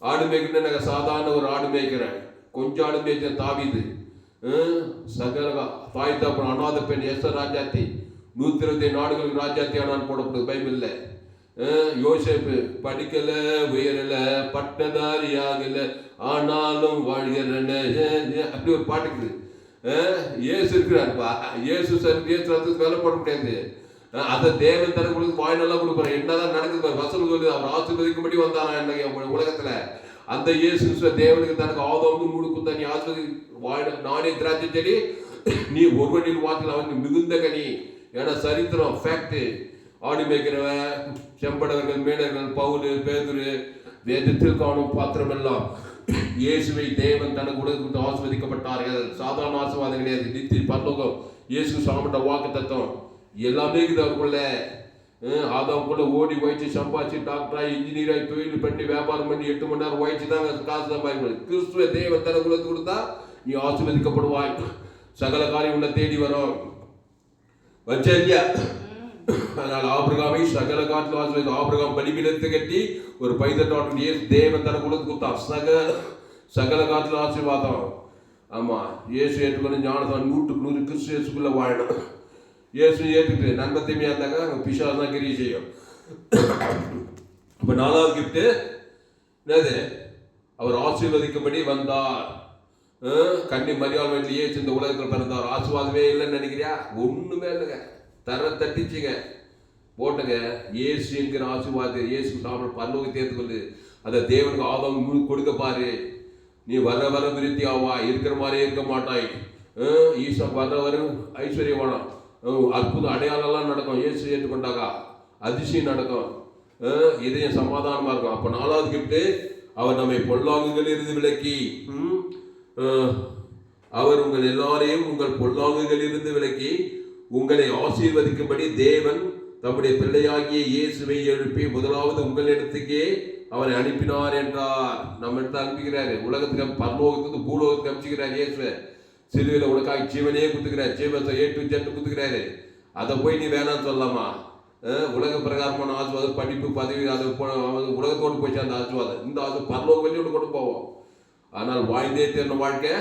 ஆடு மேய்க்கிறேன் சாதாரண ஒரு ஆடு மேய்க்கிறேன். கொஞ்சம் ஆடு மேய்ச்ச தாவீது சகல தாய் தாப்பன் அநாத பெண் எஸ்தர் ராஜாத்தி 120 நாடுகளுக்கு ராஜாத்தி ஆனான்னு போடப்படுது பைபிள்ல. யோசேப்பு படிக்கல, உயரல, பட்டதாரி ஆகல, ஆனாலும் வாழ்கிறன, அப்படி ஒரு பாட்டுக்குது. இயேசு இருக்கிறாருப்பா. இயேசு வேலை போட முடியாது. அதை தேவன் தனக்கு வாய்நெல்லாம் கொடுப்பாரு. என்னதான் நடக்குது வசனம் சொல்லி அவர் ஆசீர்வதிக்கும்படி வந்தாரா என்ன உலகத்துல? அந்த இயேசு தேவனுக்கு தனக்கு ஆதம் முழுக்குத்த நீ ஆசீர்வதி நானே திராட்சை செடி, நீ ஒருவனின் வாக்கில் அவனுக்கு மிகுந்த கனி. ஏன்னா சரித்திரம் ஃபேக்ட். ஆடு மேய்க்கிறவன், செம்படவர்கள், மீனர்கள், பவுல், பேதுரு, வேதத்தில் காணும் பாத்திரம் எல்லாம் இயேசுவை தேவன் தனக்கு உலகத்துக்கு ஆசீர்வதிக்கப்பட்டார்கள். சாதாரண ஆசீர்வாதம் கிடையாது. நித்திய பரலோகம், இயேசு சாப்பிட்ட வாக்கு தத்துவம் எல்லாமே இருக்குது அவருக்குள்ள. ஆதாவுக்குள்ள ஓடி வயிற்று சம்பாதிச்சு டாக்டராக இன்ஜினியராக தொழில் பண்ணி வியாபாரம் பண்ணி 8 மணி நேரம் வயிற்று தான் காசு சம்பாதிக்கணும். கிறிஸ்துவ தேவன் தனக்கு உலகத்துக்கு கொடுத்தா நீ ஆசீர்வதிக்கப்படுவாய். சகல காரியம் உன்னை தேடி வரும். வச்சியா? அதனால் ஆபிரகாமை சகல காட்டில் ஆசீர்வதி. ஆபிரகாம் பலிபீடத்தை கட்டி ஒரு பைதட்டாட்டம் இயேசு தேவன் தனக்கு உலகத்துக்கு கொடுத்தான். சகல காட்டில் ஆசீர்வாதம். ஆமா, இயேசு ஏற்றுக்கொண்டு ஞானத்தான் 100க்கு 100 கிறிஸ்து இயேசுக்குள்ள வாழணும். இயேசு ஏற்றுக்கிட்டு நன்மத்தையுமே இருந்தாங்க, பிசாசு தான் கிரியை செய்யும். இப்போ 4வது கிஃப்ட்டு என்னது, அவர் ஆசீர்வதிக்கும்படி வந்தார். கன்னி மரியாள் வீட்டில் இயேசு இந்த உலகத்தில் பிறந்தார். ஆசீர்வாதமே இல்லைன்னு நினைக்கிறியா? ஒண்ணுமே இல்லைங்க. தர தட்டிச்சுங்க போட்டுங்க. இயேசு என்கிற ஆசீர்வாதம் இயேசு சாப்பிட பரலோகத்தை ஏற்றுக்கொண்டு அந்த தேவனுக்கு ஆதாம் கொடுக்க பாரு. நீ வர வர விருத்தி ஆவா, இருக்கிற மாதிரியே இருக்க மாட்டாய். ஈசா வர வர ஐஸ்வர்யவானம், அற்புதம் அடையாளம்லாம் நடக்கும். இயேசு ஏற்றுக்கொண்டாக்கா அதிசயம் நடக்கும். இதயம் சமாதானமா இருக்கும். அப்ப 4வது கிஃப்ட், அவர் நம்மை பொல்லாங்குகளில் இருந்து விலக்கி, அவர் உங்கள் எல்லாரையும் உங்கள் பொல்லாங்குகளில் இருந்து விலக்கி உங்களை ஆசீர்வதிக்கும்படி தேவன் தம்முடைய பிள்ளையாகிய இயேசுவை எழுப்பி முதலாவது உங்களிடத்துக்கே அவரை அனுப்பினார் என்றார். நம்ம இடத்துல அனுப்பிக்கிறாரு. உலகத்துக்கு பரலோகத்துக்கு பூலோகத்துக்கு அனுப்பிச்சுக்கிறார். இயேசுவை சிலுவையில் உனக்காக ஜீவனையே குத்துக்கிறார். ஜீவத்தை A to Z குத்துக்கிறாரு. அதை போய் நீ வேணான்னு சொல்லலாமா? உலக பிரகாரமான ஆசீர்வாதம், படிப்பு, பதவி, அது உலகத்தோடு போச்சு அந்த ஆசீர்வாதம். இந்த ஆசீர்வாதம் பரலோக வெளியோடு கொண்டு போவோம். ஆனால் வாழ்ந்தே தேர்ந்த வாழ்க்கை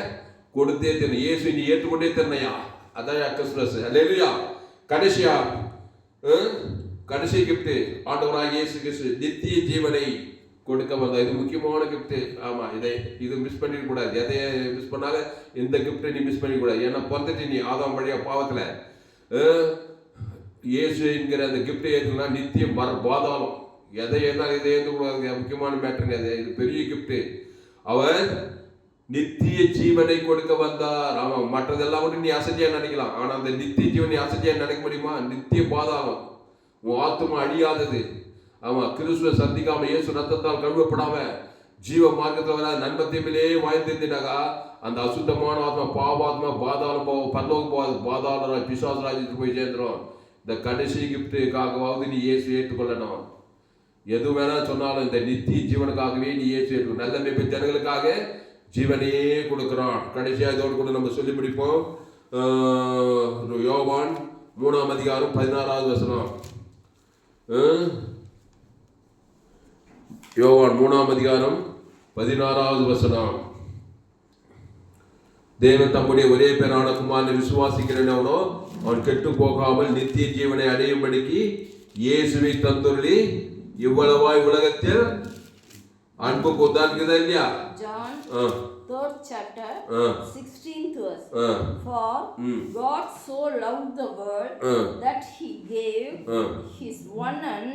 கொடுத்தே தேர்ந்த இயேசு நீ ஏற்றுக்கொண்டே தேர்னையா. அதான் கிறிஸ்மஸ். அல்லேலூயா. கடைசியா கடைசி கிஃப்ட், ஆண்டவராகிய இயேசு கிறிஸ்து நித்திய ஜீவனை கொடுக்க வந்தார். இது முக்கியமான கிஃப்ட். ஆமா, இது மிஸ் பண்ணிக்க கூடாது. எதைய மிஸ் பண்ணாலும் இந்த கிஃப்ட் நீ மிஸ் பண்ணிக்க கூடாது. ஏன்னா பிறந்துட்டு நீ ஆதாம் வழியா பாவத்துல இயேசு என்கிற அந்த கிஃப்டை ஏற்றுனா நித்தியம் பாதாளம். எதை ஏற்றாலும் இதை ஏற்றுக்கூடாது. முக்கியமான மேட்டருங்க. இது பெரிய கிஃப்ட். அவர் நித்திய ஜீவனை கொடுக்க வந்தார். ஆமா, மற்றதெல்லாம் கூட நீ அசதியா நினைக்கலாம். ஆனா அந்த நித்திய ஜீவனை அசதியா நினைக்க முடியுமா? நித்திய பாதாளம். உன் ஆத்மா அழியாதது. ஆமா, கிறிஸ்துவை சந்திக்காம இயேசு ரத்தத்தால் கழுவப்படாம ஜீவ மார்க்கத்தில் வர நன்மத்தியமிலே வாழ்ந்திருந்தாக்கா அந்த அசுத்தமான ஆத்மா, பாவாத்மா பாதாளம் போவோம், பரலோகம் போகாது. பாதாள பிசாசு ராஜ்யத்துக்கு போய் சேர்ந்துடும். இந்த கடைசி கிஃப்டுக்காகவாவது நீ இயேசு ஏற்றுக்கொள்ளணும். எது வேணா சொன்னாலும் இந்த நித்திய ஜீவனுக்காகவே நீ இயேசு ஏற்றுக்கணும். நல்ல மேய்ப்பு ஜனங்களுக்காக ஜீவனையே கொடுக்குறான். கடைசியாக இதோடு கூட நம்ம சொல்லி முடிப்போம். யோவான் 3ஆம் அதிகாரம் 16வது வசனம். யோவான் 3ஆம் அதிகாரம் 16வது வசனம். தேவன் தம்முடைய ஒரே பேரான குமாரனை விசுவாசிக்கிறவனோ அவன் கெட்டு போகாமல் நித்திய ஜீவனை அடையும்படிக்கு இயேசுவை தந்துள்ளி இவ்வளவாய் உலகத்தில் அன்பு கொண்டாடுகிறதா இல்லையா? John 3rd chapter 16th verse. For God so loved the world that he gave his one and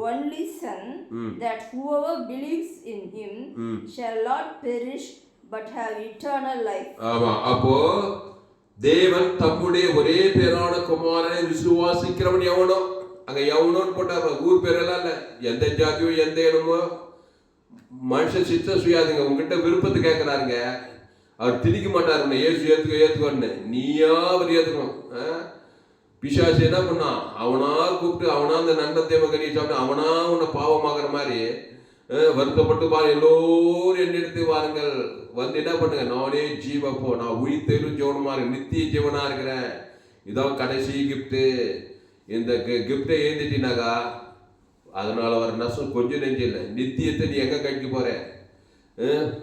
only son, that whoever believes in him shall not perish but have eternal life. ஆமா, அப்போ தேவன் தம்முடைய ஒரே பேரான குமாரனை விசுவாசிக்கிறவன் எவனோ, அங்க எவனோன்னு போட்டார். ஊர் பேரெல்லாம் இல்ல, எந்த ஜாதியோ எந்த இடமோ, மனுஷ சித்த சுயாதுங்க. உங்ககிட்ட விருப்பத்தை கேட்கிறாருங்க. அவர் திணிக்க மாட்டார். உன்னை இயேசு ஏத்துக்கோன்னு நீயா அவர் ஏத்துக்கணும். பிசாசு என்ன பண்ணான்? அவனா கூப்பிட்டு அவனா அந்த நன்மத்தேவ கனி சாப்பிட்டு அவனா உன்னை பாவமாகற மாதிரி வருத்தப்பட்டு பாரு, எல்லோரும் என்னெடுத்து வாருங்கள், வந்து என்ன பண்ணுங்க, நானே ஜீவப்போ, நான் உயிர் தெரு ஜீவனமா இருக்கு, நித்திய ஜீவனா இருக்கிறேன். இதான் கடைசி கிஃப்ட். இந்த கிஃப்டை ஏந்திட்டினாக்கா அதனால வர நஷ்டம் கொஞ்சம் நெஞ்சு இல்லை. நித்தியத்தை நீ எங்க கழிக்க போற?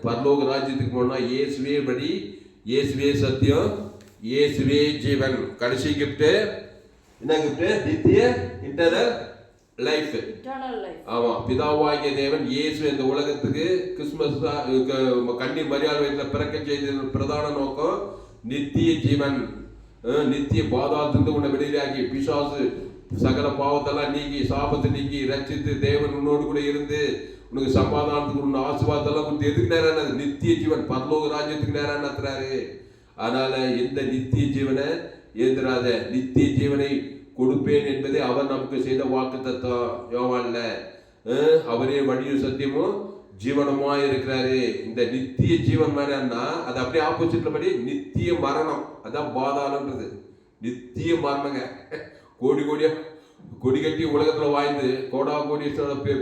பரலோக ராஜ்யத்துக்கு போனா இயேசுவே படி, இயேசுவே சத்தியம், இயேசுவே ஜீவன். கடைசி கிஃப்ட் என்ன கிஃப்ட்? நித்திய இன்டர்னல் லைஃப். ஆமா, பிதாவாகிய தேவன் இயேசு இந்த உலகத்துக்கு கிறிஸ்துமஸ் கன்னி மரியாள் வயிற்றில் பிறக்க செய்த பிரதான நோக்கம் நித்திய ஜீவன். நித்திய பாதாளத்திலிருந்து உன்னை விடுதலையாக்கி பிசாசு சகல பாவத்தெல்லாம் நீக்கி சாபத்தை நீக்கி ரட்சித்து தேவன் உன்னோடு கூட இருந்து உனக்கு சமாதானத்துக்கு உன்ன ஆசீர்வாதத்தெல்லாம் கொடுத்து எதுக்கு நேரம் நித்திய ஜீவன் பரலோக ராஜ்யத்துக்கு நேரம் நடத்துறாரு. அதனால இந்த நித்திய ஜீவனை ஏந்திராத, நித்திய ஜீவனை கொடுப்பேன் என்பதை அவர் நமக்கு செய்த வாக்கு தத்துவம். யோவான்ல அவரே வழியும் சத்தியமும் ஜீவனமா இருக்கிறாரு. இந்த நித்திய ஜீவன் வேணா அது அப்படியே ஆப்போசிட்ல படி நித்திய மரணம். அதான் பாதாளன்றது. நித்திய மரணங்க. கோடி கோடியா கொடி கட்டி உலகத்துல வாழ்ந்து கோடா கோடி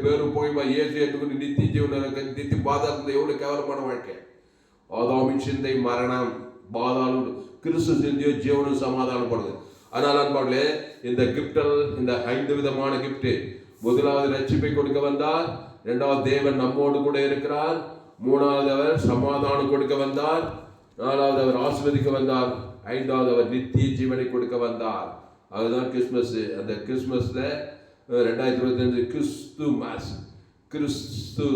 பேரும் போய்மா இயேசு ஏற்றுக்கொண்டு நித்திய ஜீவன நித்திய பாதாளத்துல எவ்வளவு கேவலமான வாழ்க்கை. ஆதாமின் சிந்தை மரணம், பாதாளம். கிறிஸ்து சிந்தையோ ஜீவனும் சமாதானப்படுது. அதனால அன்பார்களே, இந்த கிஃப்டல், இந்த 5 விதமான கிஃப்ட். முதலாவது ரட்சிப்பை கொடுக்க வந்தார், இரண்டாவது தேவன் நம்மோடு கூட இருக்கிறார், மூணாவது அவர் சமாதானம் கொடுக்க வந்தார், நாலாவது அவர் ஆசீர்வதிக்க வந்தார், ஐந்தாவது அவர் நித்திய ஜீவனை கொடுக்க வந்தார். அதுதான் கிறிஸ்மஸ். அந்த கிறிஸ்மஸ்ல 2025 கிறிஸ்துமஸ், கிறிஸ்து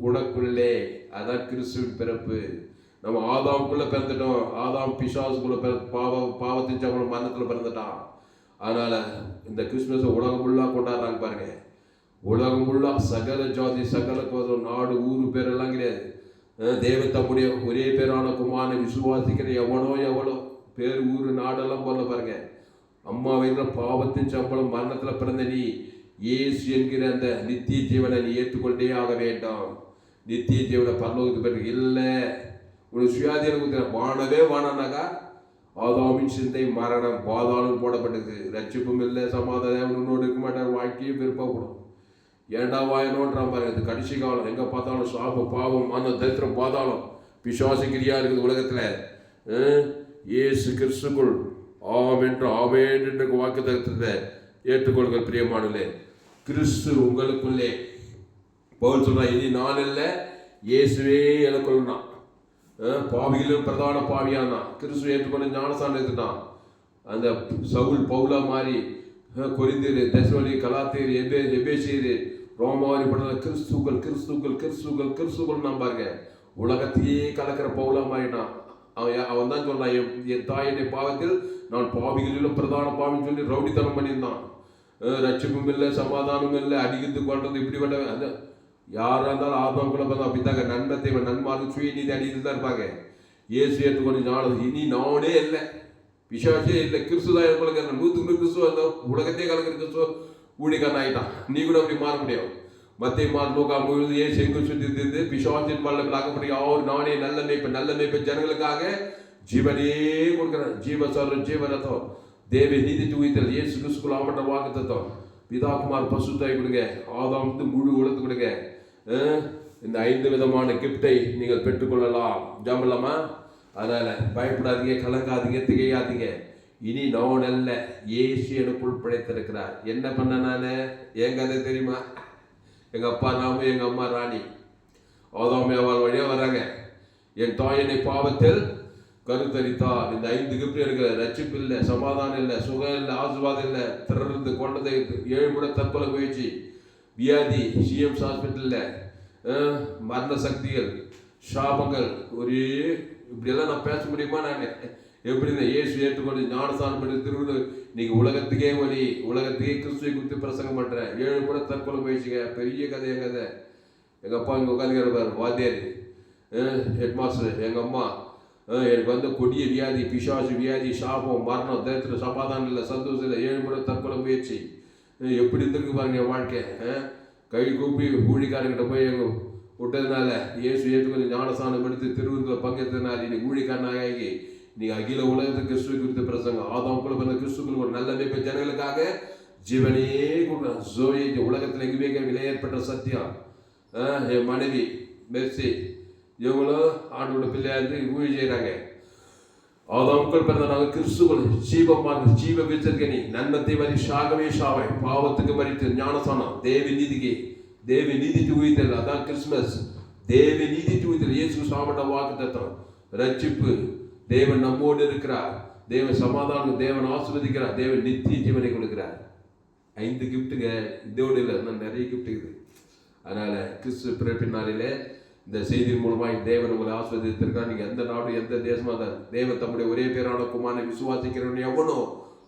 உனக்குள்ளே, அதான் கிறிஸ்துவின் பிறப்பு. நம்ம ஆதாமுக்குள்ள பிறந்துட்டோம். ஆதாம் பிசாசுக்குள்ள பாவத்தின் சம்பளம் மரணத்துல பிறந்துட்டான். அதனால இந்த கிறிஸ்துமஸ் உலகம் ஃபுல்லா கொண்டாடுறாங்க பாருங்க. உலகம் ஃபுல்லா சகல ஜாதி சகல கோதம் நாடு ஊரு பேரெல்லாம் கிடையாது. தேவன் தம்முடைய ஒரே பேரான குமாரனை விசுவாசிக்கிற எவ்வளோ பேர் ஊரு நாடெல்லாம் போல பாருங்க. அம்மா வயிற்றுல பாவத்தின் சம்பளம் மரணத்துல பிறந்த நீ இயேசு என்கிற அந்த நித்திய ஜீவனை நீ ஏற்றுக்கொண்டே ஆக வேண்டாம். நித்திய ஜீவனை பரலோகத்துக்கு பிறகு இல்லை. உனக்கு சுயாதீனம் வானவே வானானாக்கா ஆதாமின் சிந்தை மரணம் பாதாளம் போடப்பட்டது. ரட்சிப்பும் இல்லை, சமாதானம் உன்னோடு இருக்க மாட்டார், வாழ்க்கையும் விருப்பப்படும். ஏண்டா வாயனோன்றான் பாருங்க. இது கடைசி காலம். எங்கே பார்த்தாலும் சாபம் பாவம் அந்த தரித்திரம் பாதாளம் பிசாசுக்கிரியா இருக்குது உலகத்தில். இயேசு கிறிஸ்துக்குள் ஆம் என்று ஆவேன் என்ற வாக்கு தரித்திரத்தை ஏற்றுக்கொள்கள் பிரியமானே. கிறிஸ்து உங்களுக்குள்ளே. பவுல் சொல்றான், இனி நான் இல்லை இயேசுவே எனக்குள்ளான். பாவிகளும் பிரதான பாவியானா கிறிஸ்து ஏற்றுக்கொண்டு ஞானஸ்தானம் எடுத்துட்டான். அந்த சவுல் பவுலா மாதிரி கொரிந்தியர், தெசலோனி, கலாத்தியர், எபேசியர், ரோமாரி படுற கிறிஸ்துக்கள் கிறிஸ்துக்கள் கிறிஸ்துக்கள் கிறிஸ்துக்கள் நான் பாருங்க. உலகத்தையே கலக்கிற பவுலா மாறிட்டான். அவன் தான் சொல்றான், என் தாயினுடைய பாவத்தில் நான் பாவிகளிலும் பிரதான பாவின்னு சொல்லி ரவுடித்தனம் பண்ணியிருந்தான். ரட்சிப்பும் இல்லை, சமாதானமும் இல்லை, அடிக்கிறது கொள்றது இப்படிப்பட்ட அந்த யாராக இருந்தாலும் ஆத்மாக்குள்ள பார்த்தா அப்படித்தாங்க. நன்மத்தை நன்மார்க்கு சுயநீதி அடிக்கிறது தான் இருப்பாங்க. இயேசு ஏற்றுக்கொண்டு ஞானம் இனி நானே இல்லை, பிசாசே இல்லை, கிறிஸ்து தான் எனக்கு 100 கிறிஸ்துவ அந்த உலகத்தையே கலக்கிற கிறிஸ்துவ ஊழிக்காரன் ஆகிட்டான். நீ கூட அப்படி மாற முடியும். மத்திய லூக்கா முழுது ஏசு எங்கு சுற்றி இருந்து பிசாசின் வல்லமையில் ஆக்கப்படி அவர் நானே நல்ல மேய்ப்ப ஜனங்களுக்காக ஜீவனே கொடுக்குறேன். ஜீவசரம் ஜீவரத்தம் தேவ நீதி தூய்த்தல் இயேசு கிறிஸ்துக்குள் ஆமட்ட வாக்கு தத்துவம் பிதாகுமார் பசுத்தாய் கொடுங்க. ஆதாம் முழு உலகத்து கொடுங்க. இந்த 5 விதமான கிஃப்டை நீங்கள் பெற்றுக்கொள்ளலாம். ஜாமலாமா? அதனால பயப்படாதீங்க, கலங்காதீங்க, திகையாதீங்க. இனி நான் அல்ல இயேசு எனக்குள் பிழைத்திருக்கிறார். என்ன பண்ண நான்? என் கதை தெரியுமா? எங்கள் அப்பா நாம, எங்கள் அம்மா ராணி. ஆதாம் அவள் வழியாக வர்றாங்க. என் தாயினை பாவத்தில் கருத்தரித்தார். இந்த 5 கிஃப்ட் இருக்கிற ரட்சிப்பு இல்லை, சமாதானம் இல்லை, சுகம் இல்லை, ஆசீர்வாதம் இல்லை, திறந்து கொண்டதை 7 முறை தற்கொலை முயற்சி, வியாதி, சிஎம்ஸ் ஹாஸ்பிட்டலில் மரண சக்திகள், சாபங்கள், ஒரே இப்படியெல்லாம் நான் பேச முடியுமா? நான் எப்படி இந்த இயேசு ஏற்றுக்கொண்டு ஞானஸ்தானம் பண்ணி திருவிழா இன்னைக்கு உலகத்துக்கே வழி, உலகத்துக்கே கிறிஸ்துவை குறித்து பிரசங்கம் பண்ணுறேன். 7 முறை தற்கொலை முயற்சிங்க. பெரிய கதை. என் கதை. எங்கள் அப்பா இங்கே உட்காந்துக்கிறார், வாத்தியார், ஹெட் மாஸ்டர். எங்கள் அம்மா எனக்கு வந்து கொடிய வியாதி, பிசாசு வியாதி, சாபம், மரணம், தரித்திரம், சமாதானம் இல்லை, சந்தோஷம் இல்லை, 7 முறை தற்கொலை முயற்சி. எப்படி இருந்திருக்கு பாருங்க என் வாழ்க்கை. கை கூப்பி ஊழிக்காரங்கிட்ட போய் எங்கள் விட்டதுனால இயேசு ஏற்றுக்கொண்டு ஞானஸ்தானம் எடுத்து திருவிழா பங்கேற்றதுனால இன்னைக்கு ஊழிக்காரனாகி நீங்கள் அகில உலகத்துக்கு கிறிஸ்துவை குறித்த பிரசங்கம். ஆதாமுக்குள்ள பிறந்த கிறிஸ்துக்குள்ள ஒரு நல்ல மேய்ப்ப ஜனங்களுக்காக ஜீவனே கொடுக்குறான். ஜோதி உலகத்தில் எங்குமே விலை ஏற்பட்ட சத்தியம். என் மனைவி மெர்சி இவங்களும் ஆண்டோட பிள்ளையா இருந்து ஊழி செய்கிறாங்க. ஆதாமுக்குள் பிறந்த நாங்கள் கிறிஸ்துவ ஜீவமாக ஜீவ விருச்சர்கனி நன்மத்தை வரி சாகவே சாவை பாவத்துக்கு மறித்து ஞானசானம் தேவி நீதிக்கு உயிர்த்தல். அதான் கிறிஸ்துமஸ். தேவி நீதிக்கு உயிர்த்தல். இயேசு சாமட்ட வாக்கு தத்துவம் ரட்சிப்பு. தேவன் நம்மோடு இருக்கிறார். தேவன் சமாதானம், தேவன் ஆசீர்வதிக்கிறார், தேவன் நித்திய ஜீவனை கொடுக்கிறார். 5 கிஃப்ட்டுங்க. இதோடு இல்லை, இன்னும் நிறைய கிஃப்ட் இருக்குது. அதனால கிறிஸ்து பிறப்பின் நாளிலே இந்த செய்தியின் மூலமாக தேவன் உங்களை ஆசீர்வதித்திருக்கார். நீங்கள் எந்த நாடு எந்த தேசமாக தான் தேவன் தம்முடைய ஒரே பேரான குமாரனை விசுவாசிக்கிறவன் எவனோ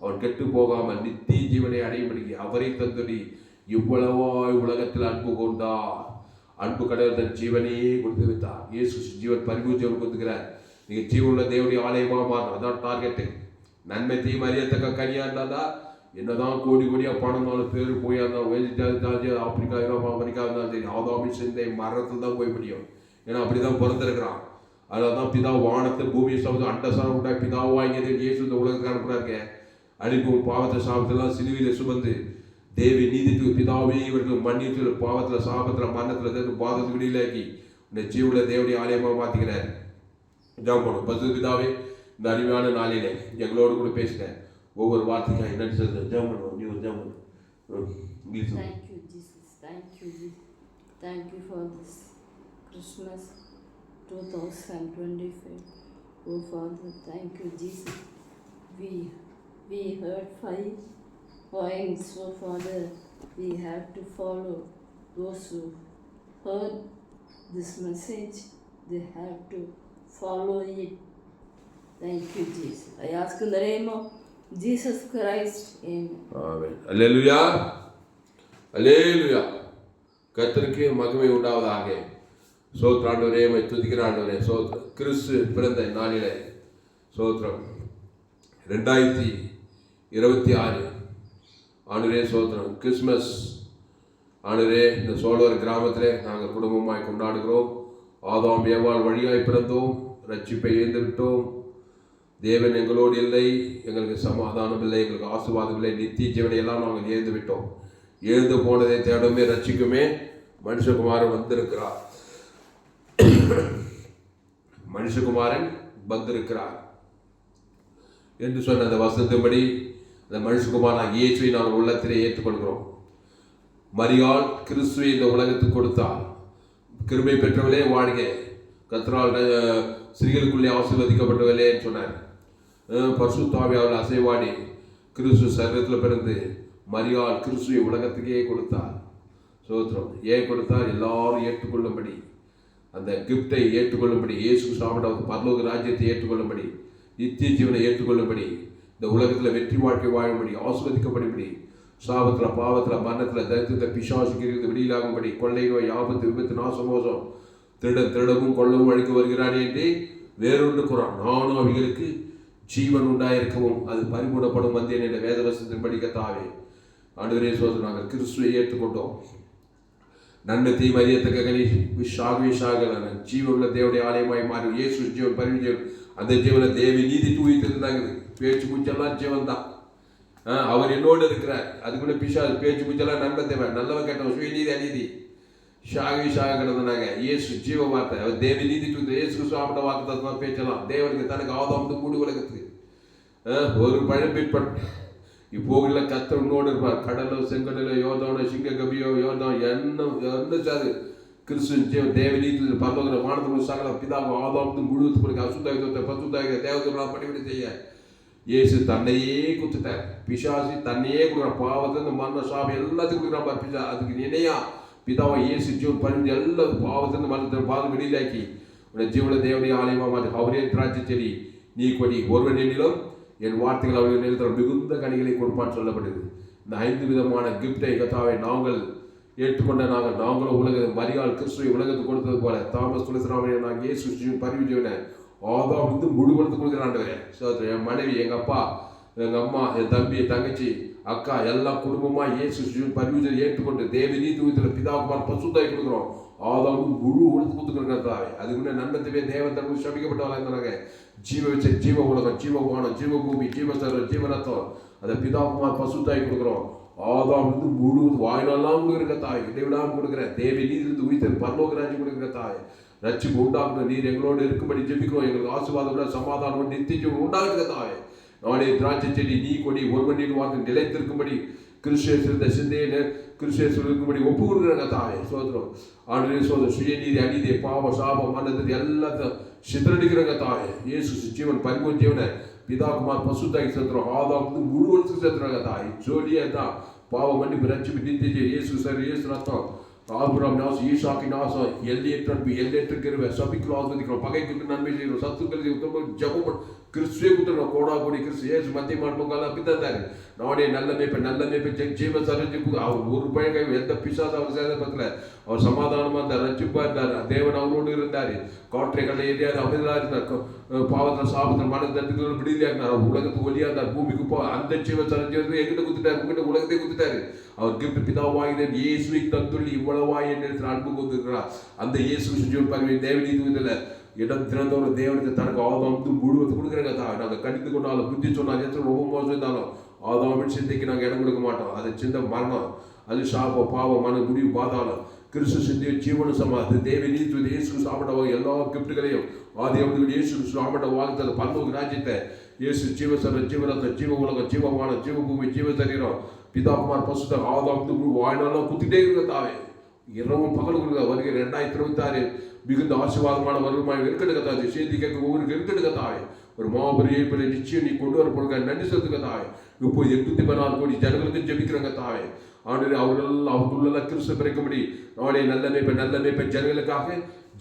அவன் கெட்டு போகாமல் நித்திய ஜீவனை அடையும்படி அவரை தந்தொடி இவ்வளவாய் உலகத்தில் அன்பு கொண்டார். அன்பு கடவுள் தன் ஜீவனையே கொடுத்து வைத்தார். இயேசு ஜீவன் பரிபூர்த்தி அவர் கொடுத்துக்கிறார். நீங்கள் ஜீவனுள்ள தேவனுடைய ஆலயமாக மாறணும். அதான் டார்கெட்டு. நன்மை தீமை அறியத்தக்க கனியாக இருந்தால் என்னதான் கோடியாக பணம் இருந்தாலும் பேர் போயா இருந்தாலும் ஆப்பிரிக்கா, யூரோப்பா, அமெரிக்கா இருந்தாலும் சரி, ஆதாமின் சிந்தை மரணத்தில் தான் போய் முடியும். ஏன்னா அப்படி தான் பிறந்திருக்கிறான். அதனால தான் பிதா வானத்தில் பூமியை சாப்பிட்டு அண்டசாரம் உண்டாய் பிதாவை வாங்கியது இயேசு இந்த உலகத்துக்கு அனுப்புறாருங்க. அடிப்பும் பாவத்தை சாபத்தெல்லாம் சிலுவையில் சுமந்து தேவி நீதிக்கு பிதாவே இவருக்கு மன்னித்து பாவத்தில் சாபத்தில் மரணத்தில் பாதத்து விடியிலாக்கி இந்த ஜீவுல தேவனுடைய ஆலயமாக மாற்றிக்கிறார். ஜாம் பண்ணும். பசு பிதாவே இந்த அருமையான நாளிலே எங்களோடு கூட பேசுகிறேன். ஒவ்வொரு வார்த்தைக்கும் என்ன சொல்றது ஜாம் பண்ணுவோம். நீ ஒரு ஜாம் பண்ணுவோம். Thank you, Jesus. Thank you, Jesus. Thank you for this Christmas 2025. Oh Father, thank you, Jesus. We heard 5 points. So Father, we have to follow those who heard this message, they have to follow it. Thank you, Jesus. I ask in the name of Jesus Christ. Amen. ஆமென். அல்லேலூயா, அல்லேலூயா. கர்த்தருக்கு மகிமை உண்டாவதாக. சோத்திரம் ஆண்டவரே, உம்மை துதிக்கிற ஆண்டவரே. சோத்திரம். கிறிஸ்து பிறந்த நாளிலே சோத்திரம் 2026 ஆண்டவரே சோத்திரம். கிறிஸ்மஸ் ஆண்டவரே இந்த சோழர் கிராமத்திலே நாங்கள் குடும்பமாய் கொண்டாடுகிறோம். ஆதாம் ஏவாள் வழியாய் பிறந்தோம், ரட்சிப்பை இழந்து விட்டோம். தேவன் எங்களோடு இல்லை, எங்களுக்கு சமாதானம் இல்லை, எங்களுக்கு ஆசீர்வாதம் இல்லை, நித்திய ஜீவனை எல்லாம் நாங்கள் இழந்து விட்டோம். எழுந்து போனதை தேடமே ரட்சிக்குமே மனுஷகுமாரன் வந்திருக்கிறார். மனுஷகுமாரன் வந்திருக்கிறார் என்று சொன்ன அந்த வசனத்தின்படி அந்த மனுஷகுமாரன் இயேசுவை நாங்கள் உள்ளத்திலே ஏற்றுக்கொள்கிறோம். மரியாள் கிறிஸ்துவை இந்த உலகத்துக்கு கொடுத்தார். கிருபை பெற்றவளே வாழ்க, கர்த்தரால் ஸ்திரீகளுக்குள்ளே ஆசீர்வதிக்கப்பட்டவளே சொன்னார். பரிசுத்த ஆவியானவர் அசைவாடி கிறிஸ்து சரீரத்தில் பிறந்து மரியாள் கிறிஸ்துவை உலகத்துக்கே கொடுத்தார். சோத்திரம். ஏன் கொடுத்தார்? எல்லாரும் ஏற்றுக்கொள்ளும்படி, அந்த கிஃப்டை ஏற்றுக்கொள்ளும்படி, இயேசு சாப்பிட்ட பரலோக ராஜ்யத்தை ஏற்றுக்கொள்ளும்படி, நித்திய ஜீவனை ஏற்றுக்கொள்ளும்படி, இந்த உலகத்தில் வெற்றி வாழ்க்கை வாழும்படி, ஆசீர்வதிக்கப்படும்படி, சாபத்தில் பாவத்தில் மரணத்தில் தரித்திரத்தை பிசாசுக்கு வெளியிலாகும்படி, கொள்ளை நோய் ஆபத்து விபத்து நாசமோசம் திருடவும் கொள்ளவும் அழிக்க வருகிறானே என்று வேறொன்று கூறான். நானும் அவைகளுக்கு ஜீவன் உண்டாயிருக்கவும் அது பரிபூர்ணப்படும் வந்தேன் என்ற வேதவசத்தின் படிக்கத்தாவே ஆண்டவரே சோதனை நாங்கள் கிறிஸ்துவை ஏற்றுக்கொண்டோம். நன்மை தீமை அறியத்தக்க கனி விஷாக ஜீவனுள்ள தேவனுடைய ஆலயமாய் மாறி இயேசு ஜீவன் பரிவிஜீவன். அந்த ஜீவனை தேவி நீதி தூவித்திருந்தாங்க. பேச்சு மூச்செல்லாம் ஜீவன் தான். அவர் என்னோடு இருக்கிறார். அதுக்குள்ள பிசாசு பேச்சு மூச்செல்லாம் நன்மை தேவை, நல்லவன் கேட்டவன், சுயநீதி அநீதி ஷாக கிடந்தாங்க. இயேசு ஜீவ வார்த்தை, அவர் தேவி நீதி தூவி இயேசு சாப்பிட்ட வார்த்தை தான் பேச்சலாம். தேவனுக்கு தனக்கு ஆதாம் மூடு உலகத்துக்கு ஒரு பழம்பிற்பட் இப்போகல கர்த்தர் உன்னோடு இருப்பார். கடலோ செங்கடலோ யோதானோ சிங்க கபியோ யோதான் என்ன சாது கிறிஸ்து தேவனீ பரலோக வானத்தில் சகல பிதாவை ஆதாம் முழுவதுக்கு அசுத்தாயுதத்தை பசுத்தாயுத தேவதெல்லாம் பணிவிடை செய்ய இயேசு தன்னையே குத்துட்டார். பிசாசி தன்னையே கொடுக்குற பாவத்தை இந்த மரண சாமி எல்லாத்துக்கும் கொடுக்குறான் பிசா. அதுக்கு நினையா பிதாவை இயேசு ஜீவன் பரிந்து எல்லா பாவத்திலிருந்து மரணத்தை பாதம் வெளியிலாக்கி உன்னை ஜீவன தேவனுடைய ஆலயமாக மாற்றி அவரே திராட்சை செடி நீ கொடி ஒருவன் எண்ணிலும் என் வார்த்தைகள் அவர்கள் நிறுத்த மிகுந்த கனிகளை கொடுப்பான்னு சொல்லப்படுது. இந்த 5 விதமான கிஃப்டை கத்தாவை நாங்கள் ஏற்றுக்கொண்ட நாங்களும் உலக மரியாள் கிறிஸ்துவை உலகத்துக்கு கொடுத்தது போல தாமஸ் துளசிராமன் நாங்கள் இயேசு பரிவிஜீவனை ஆதாம் முழுவதுக்கு கொடுக்குறாண்டவரே. என் மனைவி, எங்கள் அப்பா, எங்கள் அம்மா, என் தம்பி, என் தங்கச்சி, அக்கா எல்லாம் குடும்பமாக இயேசு பரிவிஜனை ஏற்றுக்கொண்டு தேவனீ தூவித்தில் பிதாகுமார் பசுத்தாய் கொடுக்குறோம். ஆதாம் முழு உலகத்துக்கு கொடுத்துருக்காங்க. அதுக்கு முன்னே நன்மத்துவே தேவன் தனக்கு சபிக்கப்பட்டவர்களாக இருந்தாங்க. ஜீவ வச்ச ஜீவ உலகம், ஜீவவானம், ஜீவபூமி, ஜீவசரம், ஜீவரத்தம் அதை பிதாகுமார் பசுத்தாய் கொடுக்குறோம். ஆதாம் முழு வாய்நாளெல்லாம் கொடுக்குற தாய், இடைவிடாமல் கொடுக்குற தேவி நீதிலிருந்து உயிர்த்த பரலோக ராஜ்யம் கொடுக்குற தாய் ரட்சிப்பு உண்டாக்கணும். நீர் எங்களோடு இருக்கும்படி ஜெபிக்கிறோம். எங்களுக்கு ஆசீர்வாதம் சமாதானம் நித்திய உண்டாக்குற தாய் நானே திராட்சை செடி நீ கொடி ஒருவன் வார்த்தை நிலைத்திருக்கும்படி கிறிஸ்துவின் சிந்தையை கிறிஸ்துவின் இருக்கும்படி ஒப்பு கொடுக்குறாங்க தாய். சோதரம் ஆண்டு சோதரம் சுயநீதி அநீதி பாவ சாபம் மன்னத்தை எல்லாத்தையும் சிதறடிக்கிறாங்க தாய். இயேசு ஜீவன் பரிபூர்ண ஜீவனை பிதாகுமார் பசுத்தாய் சேர்த்துறோம். ஆதாம் முழுவதுக்கு சேர்த்துறாங்க தாய். ஜோலியே தான் பாவம் மன்னிப்பு ரட்சிப்பு நித்திய இயேசு சார் இயேசு ரத்தம் ஆபிரகாம் நாசம் ஈசாக்கி நாசம் எல்லையற்ற கிருபை சபிக்கு ஆஸ்வதிக்கிறோம். பகைக்கு நன்மை செய்கிறோம். சத்துக்களுக்கு ஜபம் கிறிஸ்துவே குத்துறோம். கோடா கோடி கிறிஸ்து ஏசு மத்திய மாட்டோம் பித்தாரு நானே நல்ல மேய்ப்பை ஜீவ சரஞ்சி அவர் ஒரு பழங்க எந்த பிசாசு அவர் சேதப்பத்தில் அவர் சமாதானமாக இருந்தார், ரட்சிப்பா இருந்தார். தேவன் அவரோடு இருந்தார். காற்றை கடை எரியாது அமைதலாக இருந்தார். பாவத்தில் சாபத்தில் மன தட்டுகள் விடுதலையாக இருந்தார். அவர் உலகத்துக்கு ஒளியாக இருந்தார். பூமிக்கு போ அந்த ஜீவ சரஞ்சி எங்கிட்ட குத்துட்டார், உங்ககிட்ட உலகத்தை குத்துட்டாரு. அவர் கிஃப்ட் பிதாவாகின இயேசுவை தந்துள்ளி இவ்வளவாய் என்று அன்பு கொண்டிருக்கிறார். அந்த இயேசு ஜீவன் பரிவை தேவனீ தூதல இடம் திறந்தவரை தேவனுக்கு தனக்கு ஆதாம் முழுவது கொடுக்குறாங்க தான். நாங்கள் கடித்து கொண்டாலும் புத்தி சொன்னாலும் ரொம்ப மோசம் இருந்தாலும் ஆதாமின் சிந்தைக்கு நாங்கள் இடம் கொடுக்க மாட்டோம். அது சிந்த மரணம், அது சாபம் பாவம் மன முடிவு பாதாளம் கிறிஸ்து சிந்தைய ஜீவன சமாதி தேவனீ தூது இயேசு சாப்பிட்ட எல்லா கிஃப்ட்டுகளையும் ஆதி அவர்கள் இயேசு சாப்பிட்ட வாழ்க்கை பரலோக ராஜ்யத்தை இயேசு ஜீவசர ஜீவரத்த ஜீவ உலகம் ஜீவமான ஜீவபூமி ஜீவ சரீரம் பிதாகுமார் பசுத்த ஆதாம் வாழ்நாளும் குத்திட்டே இருக்க தாவே இரவும் பகல் கொடுக்க வருகிற 2026 மிகுந்த ஆசீர்வாதமான வருமானம் இருக்கெடுக்கத்தாவே. செய்தி கேட்க ஒவ்வொரு இருக்கெடுக்கத்தாவே ஒரு மாபெரும் ஏற்பதை நிச்சயம் நீ கொண்டு வர பொருட்கள் நன்றி செலுத்துக்க தாவே. இப்போ 816 கோடி ஜனங்களுக்கு ஜெபிக்கிறாங்க தாவே. ஆண்டு அவர்கள் அவர்களுள்ள கிறிஸ்து பிறக்கும்படி நாளை நல்ல மேய்ப்பன் ஜனங்களுக்காக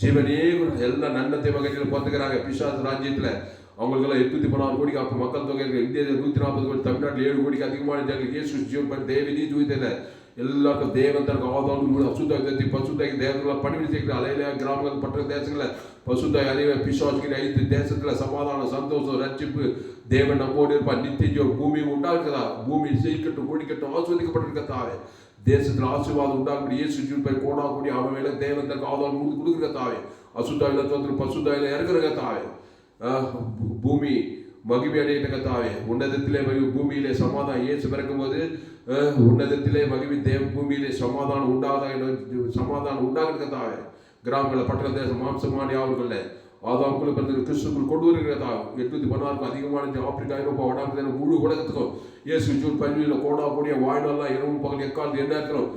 ஜீவனே எல்லாம் நன்னத்தை வகையில் பார்த்துக்கிறாங்க. பிசாசு ராஜ்யத்தில் அவங்களுக்கெல்லாம் 816 கோடிக்கு அப்போ மக்கள் தொகை இருக்கு. இந்தியாவில் 140 கோடி, தமிழ்நாட்டில் 7 கோடிக்கு அதிகமான ஜனங்களுக்கு இயேசு ஜீவன் தேவனி ஜூதியில் எல்லாருக்கும் தேவன் தனக்கு ஆதாரம் அசுத்தாய் பசுத்தாய்க்கு தேவர்களாக பணிவிடை செய்கிற அலையில கிராமங்கள் பட்ட தேசங்களில் பசுத்தாய் அதே பிசாசுக்கு ஐந்து தேசத்தில் சமாதானம் சந்தோஷம் ரட்சிப்பு தேவன் நம்மோடு இருப்பார். நித்திய ஜீவன் பூமி உண்டாக்குதா, பூமி செய்யட்டும் கொடிக்கட்டும் ஆஸ்வதிக்கப்பட்டிருக்கத்தாவே தேசத்தில் ஆசீர்வாதம் உண்டாகும்படி இயேசு ஜீவன் கோடா கூடி அவன் மேலே தேவன் தனக்கு ஆதாரம் கொடுக்குறதாவே அசுத்தாயில தோன்று பசுத்தாயில இறக்குறதாவே பூமி மகிமை அடையிட்ட கத்தாவே உன்னதத்திலே பூமியிலே சமாதானம் இயேசு பிறக்கும்போது உன்னதத்திலே மகிமை தேவ பூமியிலே சமாதானம் உண்டாகுது கத்தாவே கிராமங்களில் பட்டண தேசம் மாம்சமான யாவர்கள ஆதாமுக்குள்ள பிறந்த கிறிஸ்துக்குள் கொண்டு வருகிறதா 816 அதிகமான ஆப்பிரிக்கா ஐரோப்பா வடாம முழு உலகத்துக்கும் இயேசு ஜூன் பல்வியில் கோடா கூடிய வாழ்நாள்லாம் இரவும் பகல் எக்காலத்து என்ன இருக்கிறோம்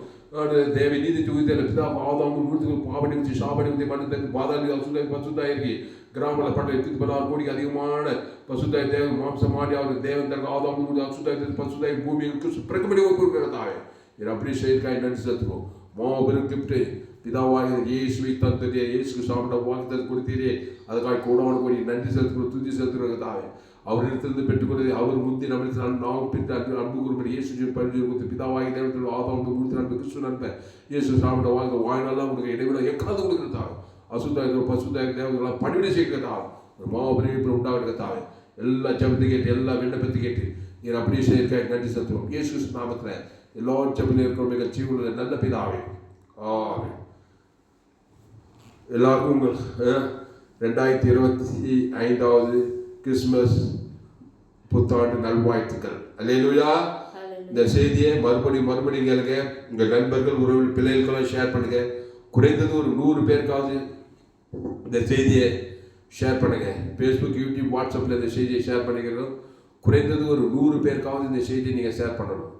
தேவை நீதி துவித்தல பிதா ஆதாமும் நூற்றுக்கு பாவனை வச்சு சாபனை வந்து மனதிற்கு பாதாளி பசுத்தாயிருக்கு கிராமங்களில் பட்ட 816 கோடிக்கு அதிகமான பசுத்தாய் தேவன் மாம்சம் மாடி அவர் தேவன் தனக்கு ஆதாமும் அசுத்தாய் பசுத்தாய் பூமிக்கு பிறக்கும்படி ஒப்புக்கிறதாவே இதை அப்படி செய்திருக்காய் நன்றி செலுத்துவோம். மாபெரும் கிஃப்ட் பிதாவாக இயேசுவை தந்ததே இயேசுக்கு சாப்பிட வாக்குத்தல் கொடுத்தீரே அதுக்காக கூடவான கூடி நன்றி செலுத்துக்கிறோம் துதி செலுத்துகிறதாவே அவரிடத்திலிருந்து பெற்றுக்கொண்டது அவர் முந்தி நம்மளுக்கு நாம் பின் அன்பு கூறும்படி இயேசு பரிஞ்சு கொடுத்து பிதாவாகி தேவத்தில் ஆதாம் மூர்த்தி நண்ப கிறிஸ்து நண்ப இயேசு சாப்பிட வாழ்க்கை வாழ்நாளெல்லாம் உங்களுக்கு இடைவிட எக்காது கொடுக்கிறதாவே அசுத்தாய் பசுத்தாய் தேவர்களாம் பணிவிடை செய்கிறதாவே மாபெரும் உண்டாகிறதாவே எல்லா ஜபத்தை கேட்டு எல்லா விண்ணப்பத்தை கேட்டு நீர் அப்படியே செய்திருக்காய் நன்றி செலுத்துவோம். இயேசு நாமத்தில் எல்லா ஜபத்தில் இருக்கிற மிக ஜீவனுள்ள நல்ல பிதாவே ஆமென். எல்லாருக்கும் உங்கள் 2025 கிறிஸ்மஸ் புத்தாண்டு நல்வாழ்த்துக்கள். அல்லேலூயா. இந்த செய்தியை மறுபடியும் கேளுங்க. உங்கள் நண்பர்கள் உறவுகள் பிள்ளைகளுக்கெல்லாம் ஷேர் பண்ணுங்க. குறைந்தது ஒரு 100 பேருக்காவது இந்த செய்தியை ஷேர் பண்ணுங்க. ஃபேஸ்புக் யூடியூப் வாட்ஸ்அப்பில் இந்த செய்தியை ஷேர் பண்ணிக்கிறோம். குறைந்தது ஒரு 100 பேருக்காவது இந்த செய்தியை நீங்கள் ஷேர் பண்ணணும்.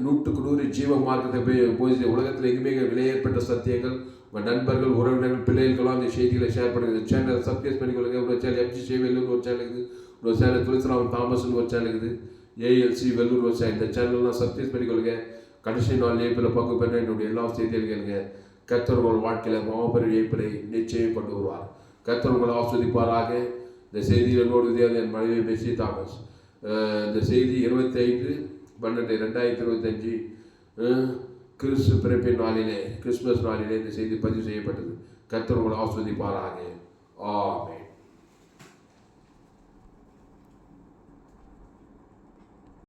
100க்கு 100 ஜீவ மார்க்கத்தை போய் உலகத்தில் எங்குமே விலையேற்பட்ட சத்தியங்கள் உங்கள் நண்பர்கள் உறவினர்கள் பிள்ளைகளுக்கெல்லாம் இந்த செய்திகளை ஷேர் பண்ணுங்க. சேனலை சப்ஸ்கிரைப் பண்ணிக்கொள்ளுங்க. ஒரு சேனல் எம்ஜி சேவையில் ஒரு சேனல் இருக்குது, ஒரு சேனல் துளசிராமன் தாமஸ்னு ஒரு சேனல் இருக்குது, ஏஎல்சி வெள்ளூர் ஒரு சேனல். இந்த சேனல்லாம் சப்ஸ்கிரைப் பண்ணிக்கொள்ளுங்க. கடைசி நாள் ஏப்பில் பங்கு பெற்ற என்னுடைய எல்லா செய்திகள் கேளுங்க. கர்த்தர் உங்கள் வாழ்க்கையில் மாபெரும் ஏப்பிலை நிச்சயம் கொண்டு வருவார். கர்த்தர் உங்களை ஆஸ்வதிப்பாராக. இந்த செய்தியில் என்னோடு என் மனைவி மெஸ்ஸி தாமஸ். இந்த செய்தி 25/12/2025 கிறிஸ்து பிறப்பின் நாளிலே கிறிஸ்மஸ் நாளிலே இந்த செய்தி பதிவு செய்யப்பட்டது. கர்த்தர் உங்களை ஆஸ்வதிப்பாராக. ஆமென்.